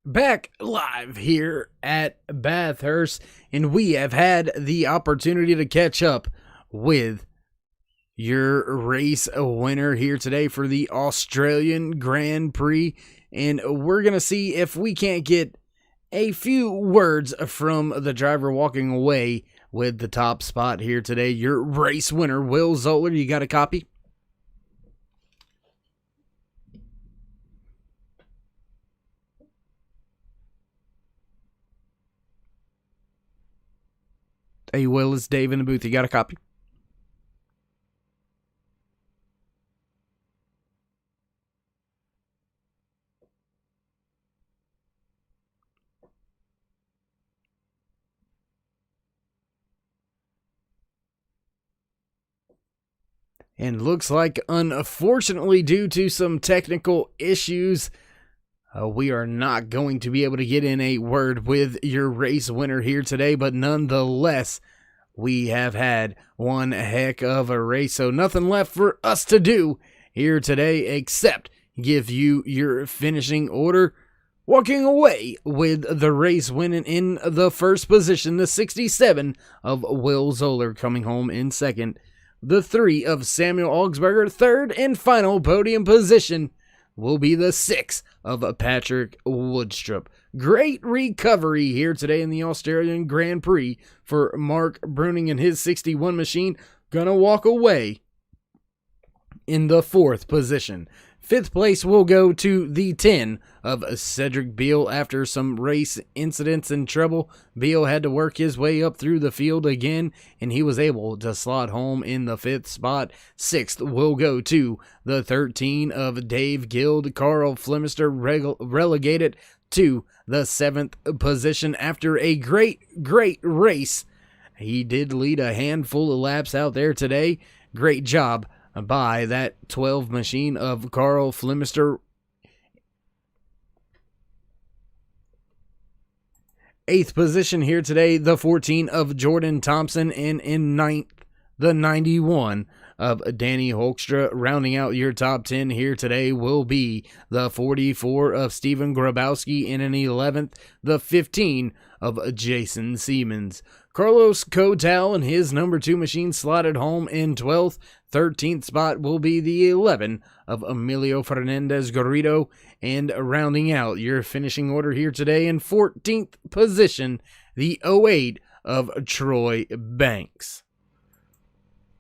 Back live here at Bathurst, and we have had the opportunity to catch up with your race winner here today for the Australian Grand Prix, and we're going to see if we can't get a few words from the driver walking away with the top spot here today. Your race winner, Will Zoller. You got a copy? Hey, Will, it's Dave in the booth. You got a copy? And looks like, unfortunately, due to some technical issues, we are not going to be able to get in a word with your race winner here today, but nonetheless, we have had one heck of a race, so nothing left for us to do here today except give you your finishing order. Walking away with the race winning in the first position, the 67 of Will Zoller, coming home in second. The 3 of Samuel Augsburger, third and final podium position, will be the 6 of Patrick Woodstrup. Great recovery here today in the Australian Grand Prix for Mark Bruning and his 61 machine. Gonna walk away in the 4th position. 5th place will go to the 10 of Cedric Beal. After some race incidents and trouble, Beal had to work his way up through the field again, and he was able to slot home in the 5th spot. 6th will go to the 13 of Dave Guild. Carl Flemister relegated to the 7th position after a great race. He did lead a handful of laps out there today. Great job by that 12 machine of Carl Flemister. 8th position here today, the 14 of Jordan Thompson, and in 9th, the 91 of Danny Holkstra. Rounding out your top 10 here today will be the 44 of Stephen Grabowski, and in 11th, the 15 of Jason Siemens. Carlos Cotal and his number 2 machine slotted home in 12th. 13th spot will be the 11 of Emilio Fernandez Garrido, and rounding out your finishing order here today in 14th position, the 08 of Troy Banks.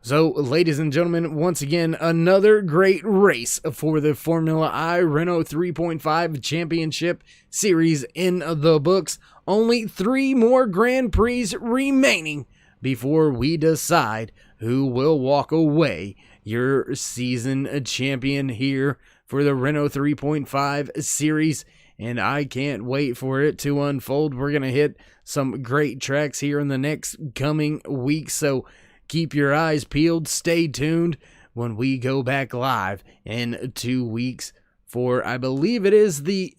So, ladies and gentlemen, once again, another great race for the Formula I Renault 3.5 Championship Series in the books. Only 3 more Grand Prix remaining before we decide who will walk away your season champion here for the Renault 3.5 Series. And I can't wait for it to unfold. We're going to hit some great tracks here in the next coming weeks, so keep your eyes peeled, stay tuned when we go back live in 2 weeks for, I believe it is the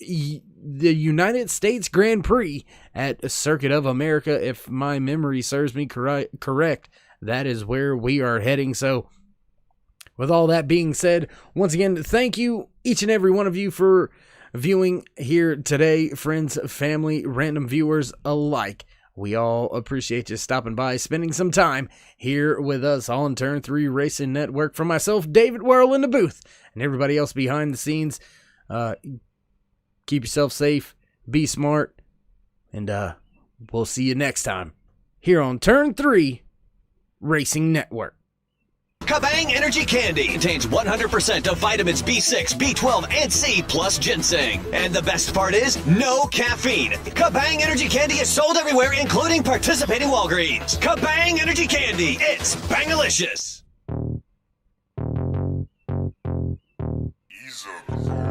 United States Grand Prix at Circuit of America. If my memory serves me correct, that is where we are heading. So with all that being said, once again, thank you, each and every one of you, for viewing here today, friends, family, random viewers alike. We all appreciate you stopping by, spending some time here with us on Turn 3 Racing Network. For myself, David Worrell in the booth, and everybody else behind the scenes, keep yourself safe, be smart, and we'll see you next time here on Turn 3 Racing Network. Kabang Energy Candy contains 100% of vitamins B6, B12, and C, plus ginseng. And the best part is, no caffeine. Kabang Energy Candy is sold everywhere, including participating Walgreens. Kabang Energy Candy, it's bangalicious. He's a